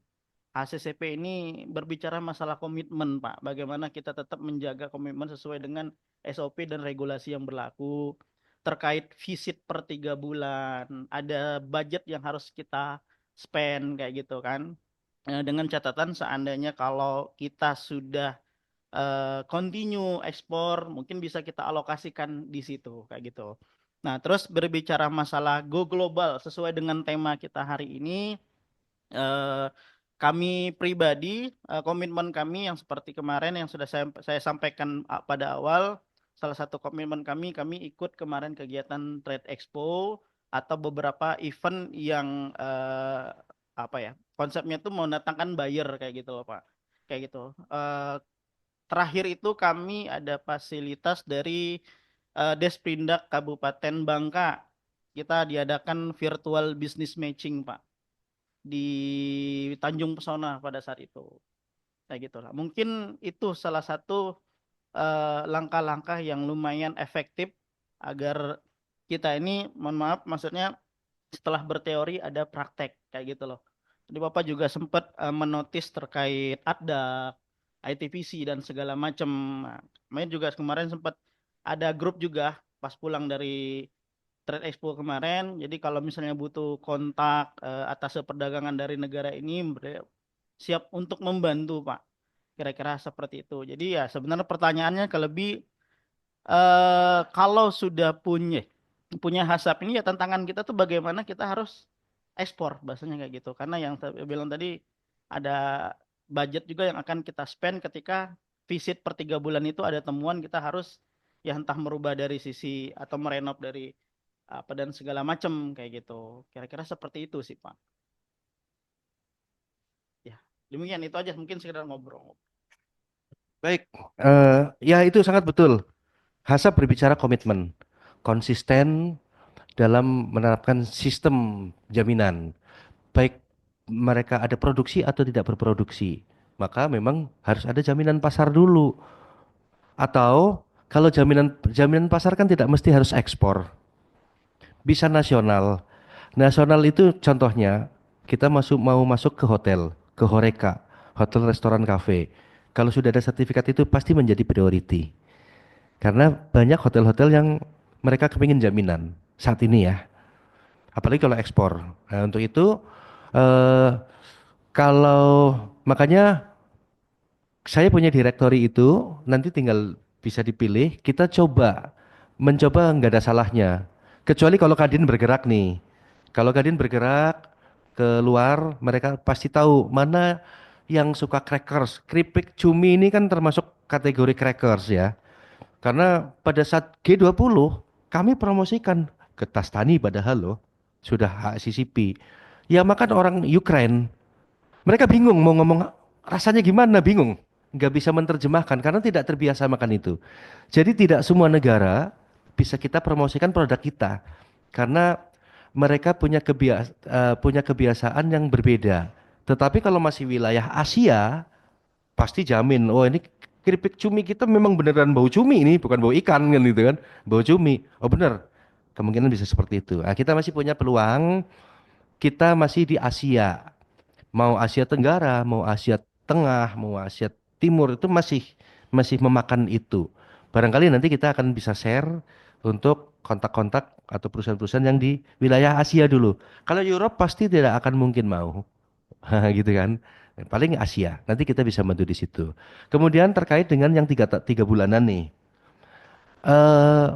HCCP ini berbicara masalah komitmen, Pak. Bagaimana kita tetap menjaga komitmen sesuai dengan SOP dan regulasi yang berlaku. Terkait visit per 3 bulan, ada budget yang harus kita spend kayak gitu kan. Dengan catatan seandainya kalau kita sudah continue ekspor, mungkin bisa kita alokasikan di situ kayak gitu. Nah, terus berbicara masalah go global sesuai dengan tema kita hari ini, eh, kami pribadi, komitmen kami yang seperti kemarin yang sudah saya sampaikan pada awal, salah satu komitmen kami ikut kemarin kegiatan Trade Expo atau beberapa event yang apa ya, konsepnya tuh mendatangkan buyer kayak gitu loh Pak, kayak gitu. Terakhir itu kami ada fasilitas dari Desprindak Kabupaten Bangka. Kita diadakan virtual business matching Pak di Tanjung Pesona pada saat itu. Kayak gitulah. Mungkin itu salah satu langkah-langkah yang lumayan efektif agar kita ini, mohon maaf, maksudnya setelah berteori ada praktek kayak gitu loh. Jadi Bapak juga sempat menotis terkait ADDAK, ITPC dan segala macam. Nah, kemarin juga kemarin sempat ada grup juga pas pulang dari Trade Expo kemarin. Jadi kalau misalnya butuh kontak atas perdagangan dari negara ini, siap untuk membantu Pak. Kira-kira seperti itu. Jadi ya sebenarnya pertanyaannya kalau sudah punya hasap ini, ya tantangan kita tuh bagaimana kita harus ekspor bahasanya kayak gitu. Karena yang saya bilang tadi ada budget juga yang akan kita spend ketika visit per 3 bulan itu ada temuan kita harus ya entah merubah dari sisi atau merenov dari apa dan segala macam kayak gitu. Kira-kira seperti itu sih Pak. Ya, demikian itu aja mungkin sekedar ngobrol. Baik, ya itu sangat betul. Hasab berbicara komitmen, konsisten dalam menerapkan sistem jaminan, baik mereka ada produksi atau tidak berproduksi. Maka memang harus ada jaminan pasar dulu. Atau kalau jaminan jaminan pasar kan tidak mesti harus ekspor, bisa nasional. Nasional itu contohnya kita mau masuk ke hotel, ke Horeca, hotel, restoran, kafe. Kalau sudah ada sertifikat itu pasti menjadi priority. Karena banyak hotel-hotel yang mereka kepingin jaminan saat ini ya. Apalagi kalau ekspor. Nah, untuk itu eh, kalau makanya saya punya direktori itu nanti tinggal bisa dipilih. Kita mencoba nggak ada salahnya. Kecuali kalau Kadin bergerak nih. Kalau Kadin bergerak keluar, mereka pasti tahu mana yang suka crackers. Keripik cumi ini kan termasuk kategori crackers ya. Karena pada saat G20 kami promosikan ke Tastani padahal loh sudah HACCP. Ya makan orang Ukraine. Mereka bingung mau ngomong rasanya gimana, bingung. Nggak bisa menerjemahkan karena tidak terbiasa makan itu. Jadi tidak semua negara bisa kita promosikan produk kita. Karena mereka punya kebiasaan yang berbeda. Tetapi kalau masih wilayah Asia, pasti jamin, oh ini keripik cumi kita memang beneran bau cumi ini, bukan bau ikan kan gitu kan, bau cumi. Oh bener, kemungkinan bisa seperti itu. Nah, kita masih punya peluang, kita masih di Asia, mau Asia Tenggara, mau Asia Tengah, mau Asia Timur itu masih masih memakan itu. Barangkali nanti kita akan bisa share untuk kontak-kontak atau perusahaan-perusahaan yang di wilayah Asia dulu. Kalau Europe pasti tidak akan mungkin mau. Gitu kan. Paling Asia. Nanti kita bisa bantu di situ. Kemudian terkait dengan yang tiga bulanan nih. eh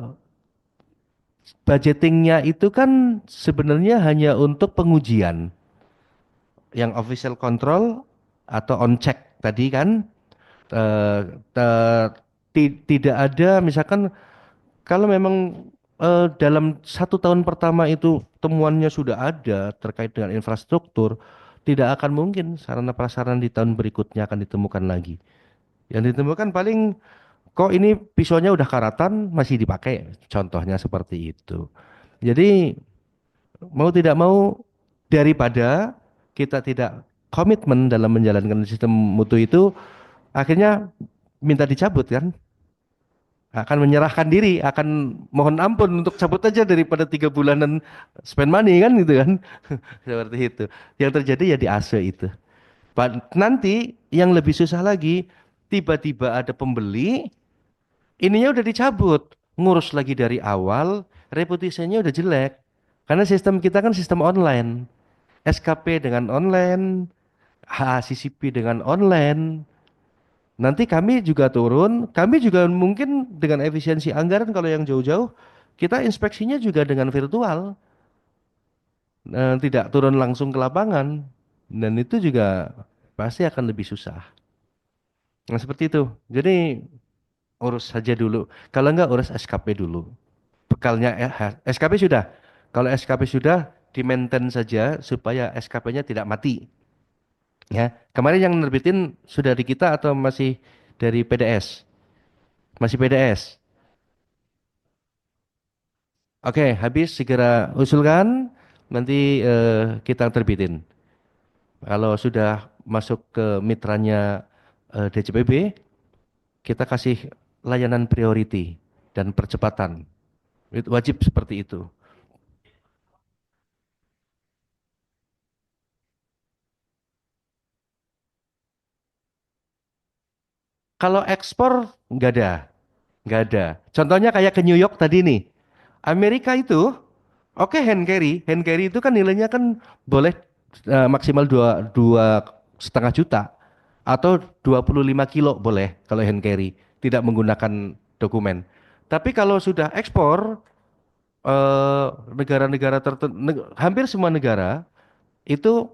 Budgetingnya itu kan sebenarnya hanya untuk pengujian. Yang official control atau on check tadi kan eh, tidak ada misalkan kalau memang dalam 1 tahun pertama itu temuannya sudah ada terkait dengan infrastruktur, tidak akan mungkin sarana prasarana di tahun berikutnya akan ditemukan lagi. Yang ditemukan paling kok ini pisaunya udah karatan masih dipakai, contohnya seperti itu. Jadi mau tidak mau daripada kita tidak komitmen dalam menjalankan sistem mutu itu, akhirnya minta dicabut kan, akan menyerahkan diri, akan mohon ampun untuk cabut aja daripada 3 bulanan spend money kan gitu kan. Seperti itu. Yang terjadi ya di ASE itu. Nanti yang lebih susah lagi, tiba-tiba ada pembeli, ininya udah dicabut, ngurus lagi dari awal, reputasinya udah jelek. Karena sistem kita kan sistem online, SKP dengan online, HACCP dengan online, Nanti kami juga turun, kami juga mungkin dengan efisiensi anggaran kalau yang jauh-jauh, kita inspeksinya juga dengan virtual, tidak turun langsung ke lapangan, dan itu juga pasti akan lebih susah. Nah seperti itu. Jadi urus saja dulu. Kalau enggak urus SKP dulu. Bekalnya SKP sudah. Kalau SKP sudah, di-maintain saja supaya SKP-nya tidak mati. Ya, kemarin yang nerbitin sudah di kita atau masih dari PDS? Masih PDS. Oke, habis segera usulkan, nanti kita terbitin. Kalau sudah masuk ke mitranya DCPB, kita kasih layanan priority dan percepatan. Itu wajib seperti itu. Kalau ekspor nggak ada. Contohnya kayak ke New York tadi nih. Amerika itu, oke hand carry itu kan nilainya kan boleh maksimal dua setengah juta atau 25 kilo boleh kalau hand carry, tidak menggunakan dokumen. Tapi kalau sudah ekspor, negara-negara tertentu, hampir semua negara itu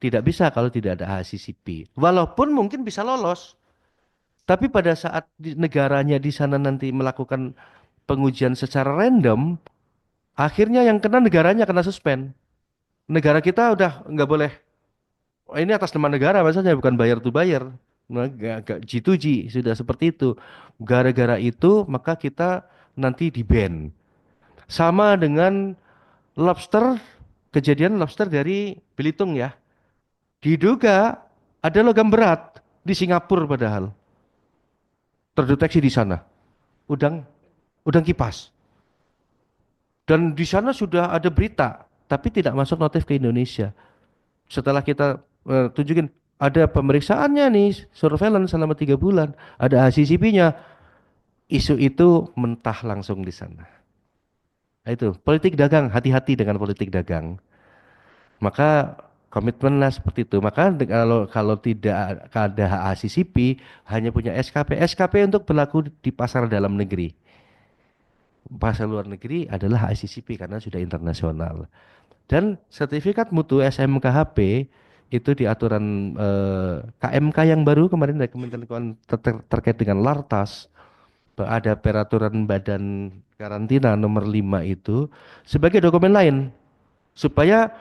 tidak bisa kalau tidak ada HACCP. Walaupun mungkin bisa lolos, tapi pada saat negaranya di sana nanti melakukan pengujian secara random, akhirnya yang kena negaranya kena suspend. Negara kita udah nggak boleh. Oh, ini atas nama negara maksudnya bukan bayar to bayar. Nah, nggak G2G sudah seperti itu. Gara-gara itu maka kita nanti di ban. Sama dengan lobster, kejadian lobster dari Belitung ya. Diduga ada logam berat di Singapura padahal terdeteksi di sana. Udang, udang kipas. Dan di sana sudah ada berita, tapi tidak masuk notif ke Indonesia. Setelah kita tunjukin ada pemeriksaannya nih, surveillance selama 3 bulan, ada HACCP-nya, isu itu mentah langsung di sana. Nah, itu politik dagang, hati-hati dengan politik dagang. Maka komitmenlah seperti itu. Maka kalau kalau tidak ada HACCP, hanya punya SKP. SKP untuk berlaku di pasar dalam negeri. Pasar luar negeri adalah HACCP karena sudah internasional. Dan sertifikat mutu SMKHP itu di aturan KMK yang baru kemarin dari Kementerian Keuangan terkait dengan Lartas, ada peraturan Badan Karantina nomor 5 itu sebagai dokumen lain supaya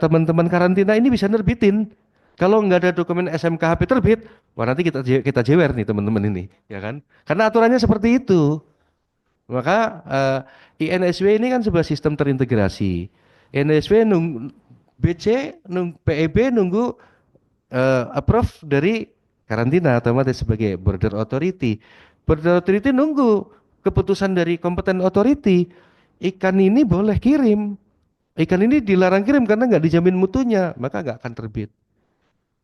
teman-teman karantina ini bisa nerbitin. Kalau nggak ada dokumen SMKHP terbit, wah nanti kita jewer nih teman-teman ini, ya kan? Karena aturannya seperti itu. Maka INSW ini kan sebuah sistem terintegrasi. INSW BC, PEB nunggu approve dari karantina otomatis sebagai border authority. Border authority nunggu keputusan dari competent authority. Ikan ini boleh kirim. Ikan ini dilarang kirim karena nggak dijamin mutunya, maka nggak akan terbit.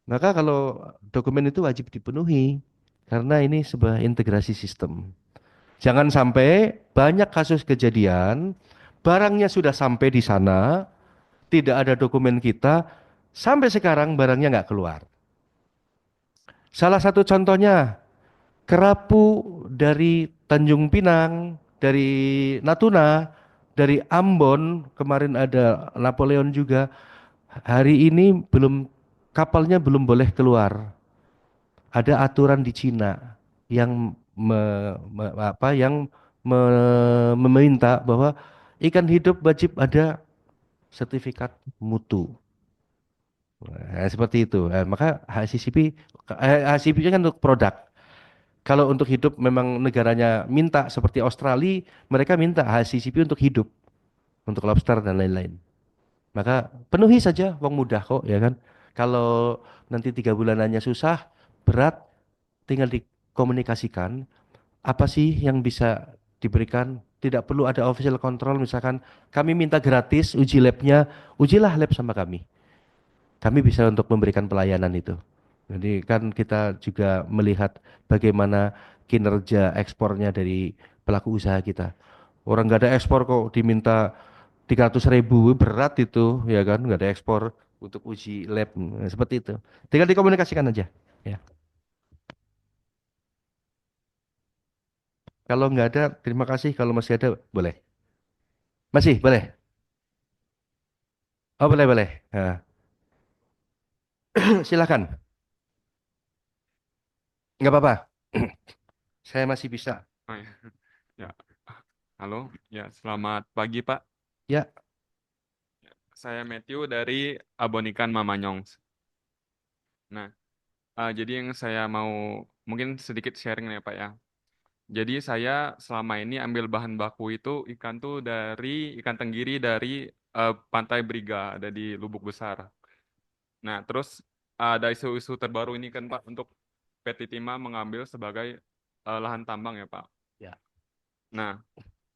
Maka kalau dokumen itu wajib dipenuhi karena ini sebuah integrasi sistem. Jangan sampai banyak kasus kejadian, barangnya sudah sampai di sana, tidak ada dokumen kita, sampai sekarang barangnya nggak keluar. Salah satu contohnya, kerapu dari Tanjung Pinang, dari Natuna, dari Ambon, kemarin ada Napoleon juga, hari ini kapalnya belum boleh keluar. Ada aturan di Cina yang meminta bahwa ikan hidup wajib ada sertifikat mutu. Nah, seperti itu. Maka HACCP kan untuk produk. Kalau untuk hidup memang negaranya minta seperti Australia, mereka minta HACCP untuk hidup, untuk lobster dan lain-lain. Maka penuhi saja, wong mudah kok, ya kan. Kalau nanti 3 bulanannya susah, berat, tinggal dikomunikasikan apa sih yang bisa diberikan. Tidak perlu ada official control, misalkan kami minta gratis uji labnya, ujilah lab sama kami. Kami bisa untuk memberikan pelayanan itu. Jadi kan kita juga melihat bagaimana kinerja ekspornya dari pelaku usaha kita. Orang nggak ada ekspor kok diminta 300.000, berat itu, ya kan, nggak ada ekspor untuk uji lab. Seperti itu. Tinggal dikomunikasikan aja. Ya. Kalau nggak ada, terima kasih. Kalau masih ada, boleh. Masih, boleh. Oh, boleh, boleh. Nah, silakan. Nggak apa-apa. Saya masih bisa. Oh, ya. Ya, halo. Ya, selamat pagi, Pak. Ya, Saya Matthew dari Abonikan Mamanyong. Nah, jadi yang saya mau mungkin sedikit sharing nih, Pak ya. Jadi saya selama ini ambil bahan baku itu ikan tuh dari ikan tenggiri dari Pantai Briga ada di Lubuk Besar. Nah, terus ada isu-isu terbaru ini kan Pak untuk PT Timah mengambil sebagai lahan tambang ya Pak. ya. Nah,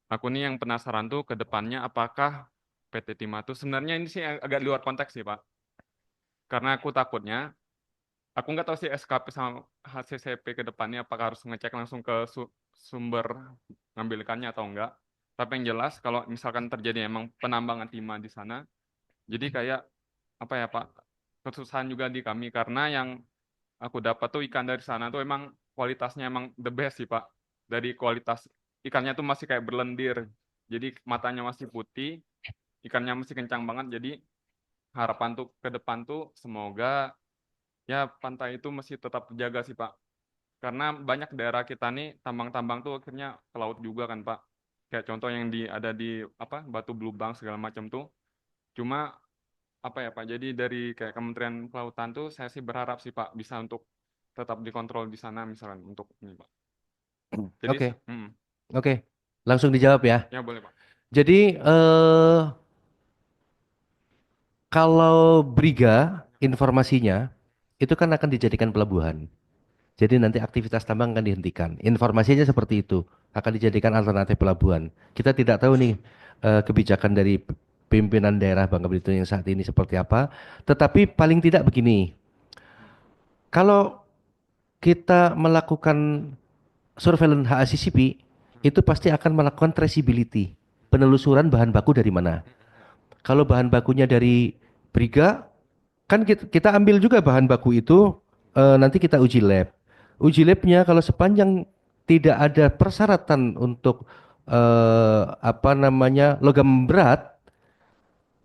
aku nih yang penasaran tuh ke depannya apakah PT Timah tuh sebenarnya ini sih agak luar konteks sih Pak. Karena aku takutnya, aku nggak tahu sih SKP sama HCCP ke depannya apakah harus ngecek langsung ke sumber ngambil ikannya atau enggak. Tapi yang jelas kalau misalkan terjadi emang penambangan timah di sana, jadi kayak apa ya Pak, kesusahan juga di kami karena yang aku dapat tuh ikan dari sana tuh emang kualitasnya emang the best sih Pak. Dari kualitas ikannya tuh masih kayak berlendir. Jadi matanya masih putih, ikannya masih kencang banget. Jadi harapan tuh ke depan tuh semoga ya pantai itu masih tetap terjaga sih Pak. Karena banyak daerah kita nih tambang-tambang tuh akhirnya ke laut juga kan Pak. Kayak contoh yang ada di apa Batu Blubang segala macam tuh. Cuma apa ya Pak? Jadi dari kayak Kementerian Kelautan tuh saya sih berharap sih Pak bisa untuk tetap dikontrol di sana misalkan untuk ini Pak. Jadi Oke, oke. Langsung dijawab ya. ya boleh Pak. Jadi, kalau Briga informasinya itu kan akan dijadikan pelabuhan. Jadi nanti aktivitas tambang akan dihentikan. Informasinya seperti itu, akan dijadikan alternatif pelabuhan. Kita tidak tahu nih kebijakan dari pimpinan daerah Bangka Belitung yang saat ini seperti apa. Tetapi paling tidak begini, kalau kita melakukan surveillance HACCP, itu pasti akan melakukan traceability, penelusuran bahan baku dari mana. Kalau bahan bakunya dari Briga, kan kita ambil juga bahan baku itu, nanti kita uji lab. Uji labnya kalau sepanjang tidak ada persyaratan untuk apa namanya logam berat,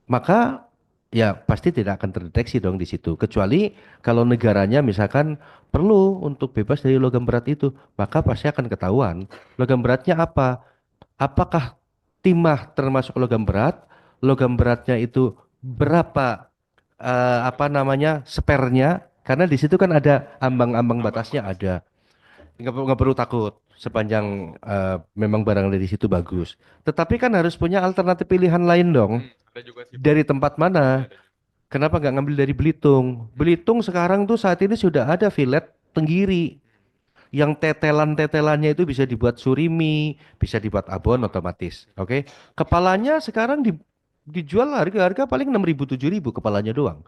maka ya pasti tidak akan terdeteksi dong di situ. Kecuali kalau negaranya misalkan perlu untuk bebas dari logam berat itu, maka pasti akan ketahuan. Logam beratnya apa? Apakah timah termasuk logam berat? Logam beratnya itu berapa apa namanya spernya? Karena di situ kan ada ambang-ambang batasnya ada. Nggak perlu takut sepanjang memang barang dari situ bagus. Tetapi kan harus punya alternatif pilihan lain dong. Ada juga sih Pak. Dari tempat Ya, mana? ada juga. Kenapa nggak ngambil dari Belitung? Belitung sekarang tuh saat ini sudah ada filet tenggiri yang tetelan-tetelannya itu bisa dibuat surimi, bisa dibuat abon otomatis. Oke. Kepalanya sekarang dijual harga-harga paling 6.000 7.000 kepalanya doang.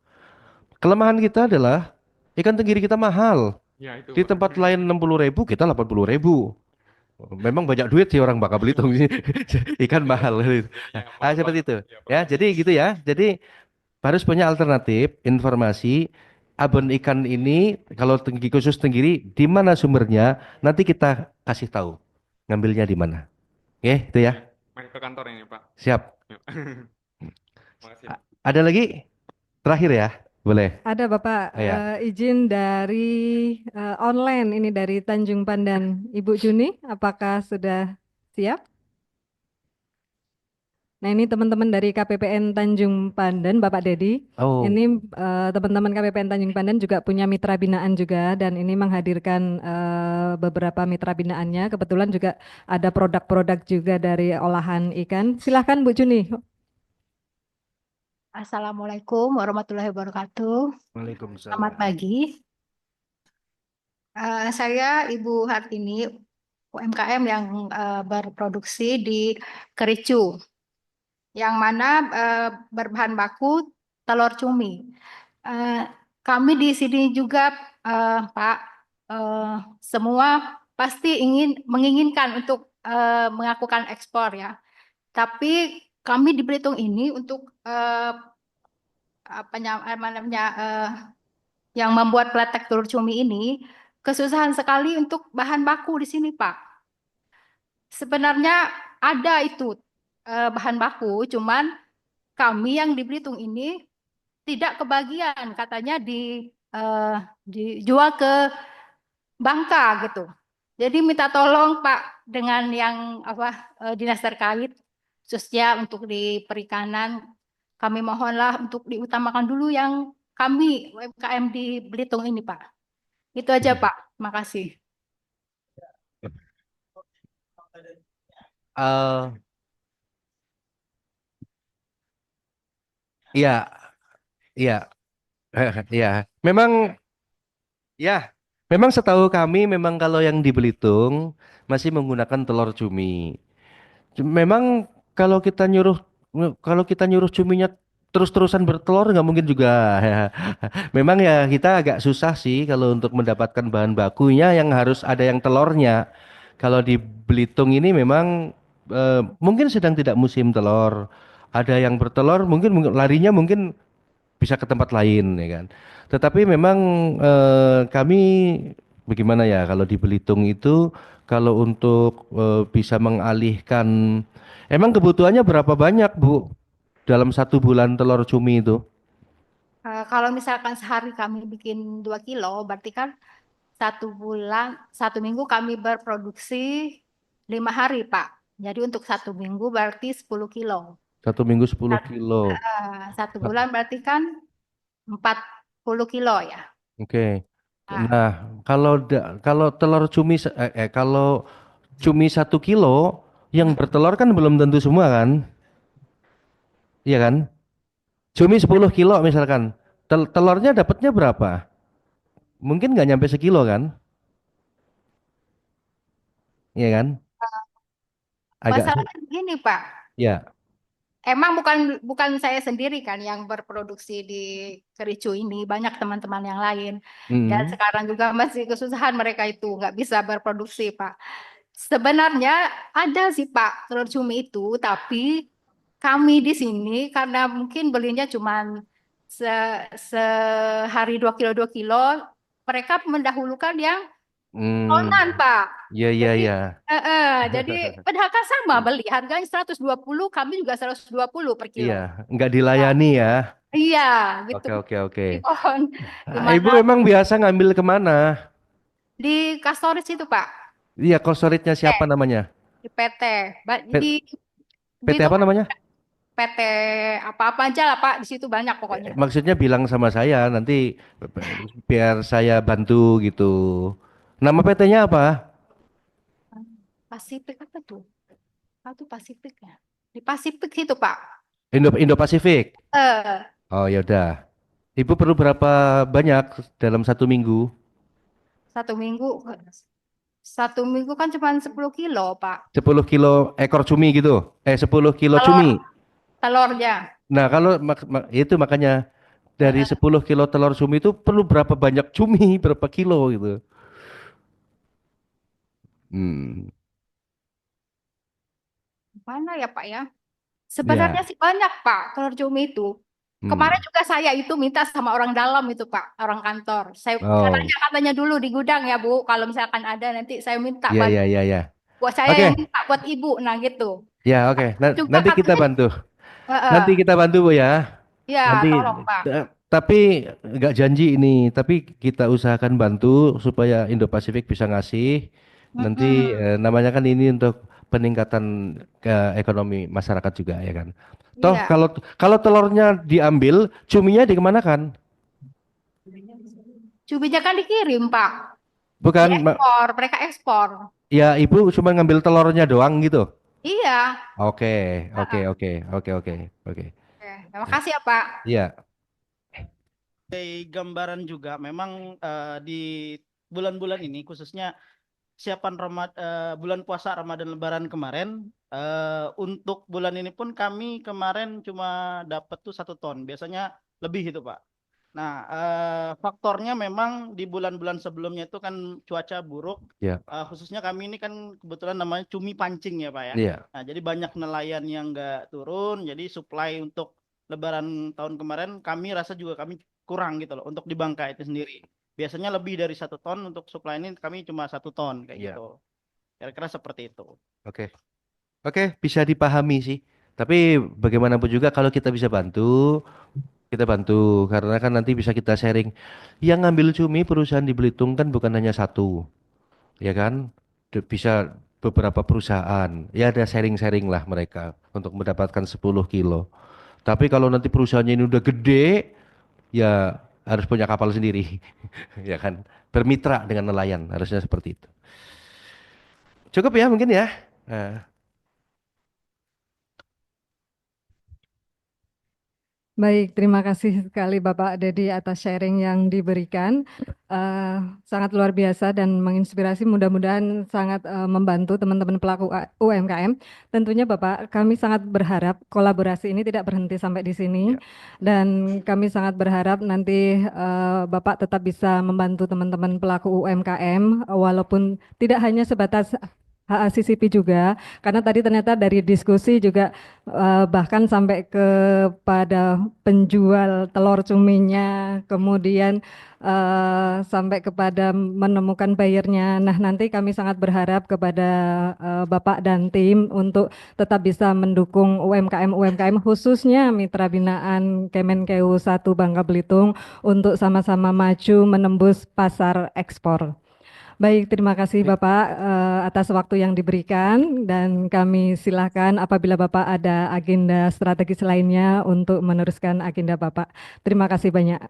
Kelemahan kita adalah ikan tenggiri kita mahal. Ya itu Di Pak. tempat lain 60.000, kita 80.000. Memang banyak duit sih orang Bangka Belitung sih. Ikan mahal. Jadinya mahal Seperti banget. itu. Ya, Ya, Pak. jadi gitu ya. Jadi harus punya alternatif informasi abon ikan ini kalau tinggi khusus tenggiri di mana sumbernya nanti kita kasih tahu ngambilnya di mana. Oke, itu ya. Main ke kantor ini Pak. Siap. Ya. Makasih. Ada lagi? Terakhir ya. Boleh. Ada Bapak Ya. izin dari online ini dari Tanjung Pandan. Ibu Juni, apakah sudah siap? Nah ini teman-teman dari KPPN Tanjung Pandan, Bapak Dedi. Oh, Ini teman-teman KPPN Tanjung Pandan juga punya mitra binaan juga dan ini menghadirkan beberapa mitra binaannya. Kebetulan juga ada produk-produk juga dari olahan ikan. Silahkan Bu Juni. Assalamualaikum warahmatullahi wabarakatuh. Waalaikumsalam. Selamat pagi. Saya Ibu Hartini, UMKM yang berproduksi di Kericu, yang mana berbahan baku telur cumi. Kami di sini juga, Pak, semua pasti menginginkan untuk melakukan ekspor ya. Tapi kami di Belitung ini untuk yang membuat peletek telur cumi ini kesusahan sekali untuk bahan baku di sini, Pak. sebenarnya ada itu bahan baku, cuman kami yang di Belitung ini tidak kebagian, katanya dijual ke Bangka gitu. Jadi minta tolong Pak dengan yang dinas terkait, khususnya untuk di perikanan, kami mohonlah untuk diutamakan dulu yang kami UMKM di Belitung ini Pak. Itu aja Pak. Makasih. Eh, Iya, iya, iya. Ya, memang setahu kami memang kalau yang di Belitung masih menggunakan telur cumi. Memang kalau kita nyuruh kalau kita nyuruh cuminya terus-terusan bertelur nggak mungkin juga. Ya. Memang ya kita agak susah sih kalau untuk mendapatkan bahan bakunya yang harus ada yang telurnya. Kalau di Belitung ini memang mungkin sedang tidak musim telur. Ada yang bertelur mungkin larinya mungkin bisa ke tempat lain ya kan. Tetapi memang kami bagaimana ya kalau di Belitung itu kalau untuk bisa mengalihkan emang kebutuhannya berapa banyak Bu dalam 1 bulan telur cumi itu? Kalau misalkan sehari kami bikin 2 kilo, berarti kan 1 bulan, 1 minggu kami berproduksi 5 hari, Pak. Jadi untuk 1 minggu berarti 10 kilo. 1 minggu 10 Sat- kilo. 1 bulan berarti kan 40 kilo ya. Oke. Nah, Nah, kalau telur cumi kalau cumi 1 kilo yang mm, bertelur kan belum tentu semua kan? Iya kan? Cumi 10 kilo misalkan. Telurnya dapatnya berapa? Mungkin nggak nyampe sekilo kan? Iya kan? Agak masalahnya begini, Pak. ya. Emang bukan saya sendiri kan yang berproduksi di Kericu ini, banyak teman-teman yang lain. Dan Hmm. sekarang juga masih kesusahan mereka itu nggak bisa berproduksi, Pak. Sebenarnya ada sih Pak telur cumi itu, tapi kami di sini karena mungkin belinya cuma sehari 2 kilo, mereka mendahulukan yang Hmm. tonan Pak. Ya ya Jadi, ya. jadi padahal kan sama beli harganya 120, kami juga 120 per Iya, kilo. nggak Nah, dilayani ya. iya gitu. Oke oke oke. Di pohon, Ibu gimana emang biasa ngambil kemana? di Kastoris itu Pak, Iya, konsoritnya siapa namanya? di PT, P- di PT itu apa namanya? PT apa-apa aja lah Pak, di situ banyak pokoknya. Maksudnya bilang sama saya nanti biar saya bantu gitu. Nama PT-nya apa? Pasifik apa tuh? Apa tuh Pasifik ya? Di Pasifik itu Pak. Indo Pasifik. Eh, Oh ya udah. Ibu perlu berapa banyak dalam 1 minggu? 1 minggu, 1 minggu kan cuma 10 kilo Pak. 10 kilo ekor cumi gitu. 10 kilo Telur, cumi. telurnya. Nah, kalau itu makanya dari Eh, 10 kilo telur cumi itu perlu berapa banyak cumi, berapa kilo gitu. Hmm. Mana ya Pak ya? Sebenarnya Ya. sih banyak Pak telur cumi itu. Kemarin Hmm. juga saya itu minta sama orang dalam itu Pak, orang kantor. Saya Oh. katanya dulu di gudang ya Bu, kalau misalkan ada nanti saya minta Ya bantu. ya ya ya. Buat saya Oke. yang minta buat Ibu, nah gitu. Ya, oke. Juga Nanti kita katanya, bantu. eh, Nanti kita bantu Bu ya. ya Nanti tolong Pak. tapi nggak janji ini, tapi kita usahakan bantu supaya Indo-Pasifik bisa ngasih. Nanti Mm-mm. namanya kan ini untuk peningkatan ke ekonomi masyarakat juga ya kan. Toh Iya. kalau kalau telurnya diambil, cuminya dikemanakan? Cubinya kan dikirim, Pak. Bukan, Diekspor, mereka ekspor. ya ibu cuma ngambil telurnya doang gitu. Iya. Oke, oke, Heeh. oke, oke, oke, oke. Oke, terima kasih ya, Pak. Iya, Sebagai gambaran juga memang di bulan-bulan ini khususnya bulan puasa Ramadan Lebaran kemarin untuk bulan ini pun kami kemarin cuma dapat tuh 1 ton, biasanya lebih itu Pak. Nah, faktornya memang di bulan-bulan sebelumnya itu kan cuaca buruk, iya, khususnya kami ini kan kebetulan namanya cumi pancing ya Pak ya. iya. Nah, jadi banyak nelayan yang nggak turun, jadi supply untuk Lebaran tahun kemarin kami rasa juga kami kurang gitu loh untuk di Bangka itu sendiri. Biasanya lebih dari 1 ton, untuk supply ini kami cuma 1 ton kayak Iya. gitu. Kira-kira seperti itu. Oke. Oke, bisa dipahami sih. Tapi bagaimanapun juga kalau kita bisa bantu, kita bantu karena kan nanti bisa kita sharing. Yang ngambil cumi perusahaan di Belitung kan bukan hanya satu, ya kan? Bisa beberapa perusahaan. Ya ada sharing-sharing lah mereka untuk mendapatkan 10 kilo. Tapi kalau nanti perusahaannya ini udah gede, ya harus punya kapal sendiri, ya kan? Bermitra dengan nelayan, harusnya seperti itu. Cukup ya mungkin ya. Nah, Baik, terima kasih sekali Bapak Dedi atas sharing yang diberikan. Sangat luar biasa dan menginspirasi, mudah-mudahan sangat membantu teman-teman pelaku UMKM. Tentunya Bapak, kami sangat berharap kolaborasi ini tidak berhenti sampai di sini. Ya. Dan kami sangat berharap nanti Bapak tetap bisa membantu teman-teman pelaku UMKM, walaupun tidak hanya sebatas HACCP juga, karena tadi ternyata dari diskusi juga bahkan sampai kepada penjual telur cuminya, kemudian sampai kepada menemukan buyernya. Nah, nanti kami sangat berharap kepada Bapak dan tim untuk tetap bisa mendukung UMKM khususnya mitra binaan Kemenkeu 1 Bangka Belitung untuk sama-sama maju menembus pasar ekspor. Baik, terima kasih Bapak atas waktu yang diberikan dan kami silakan apabila Bapak ada agenda strategis lainnya untuk meneruskan agenda Bapak. Terima kasih banyak.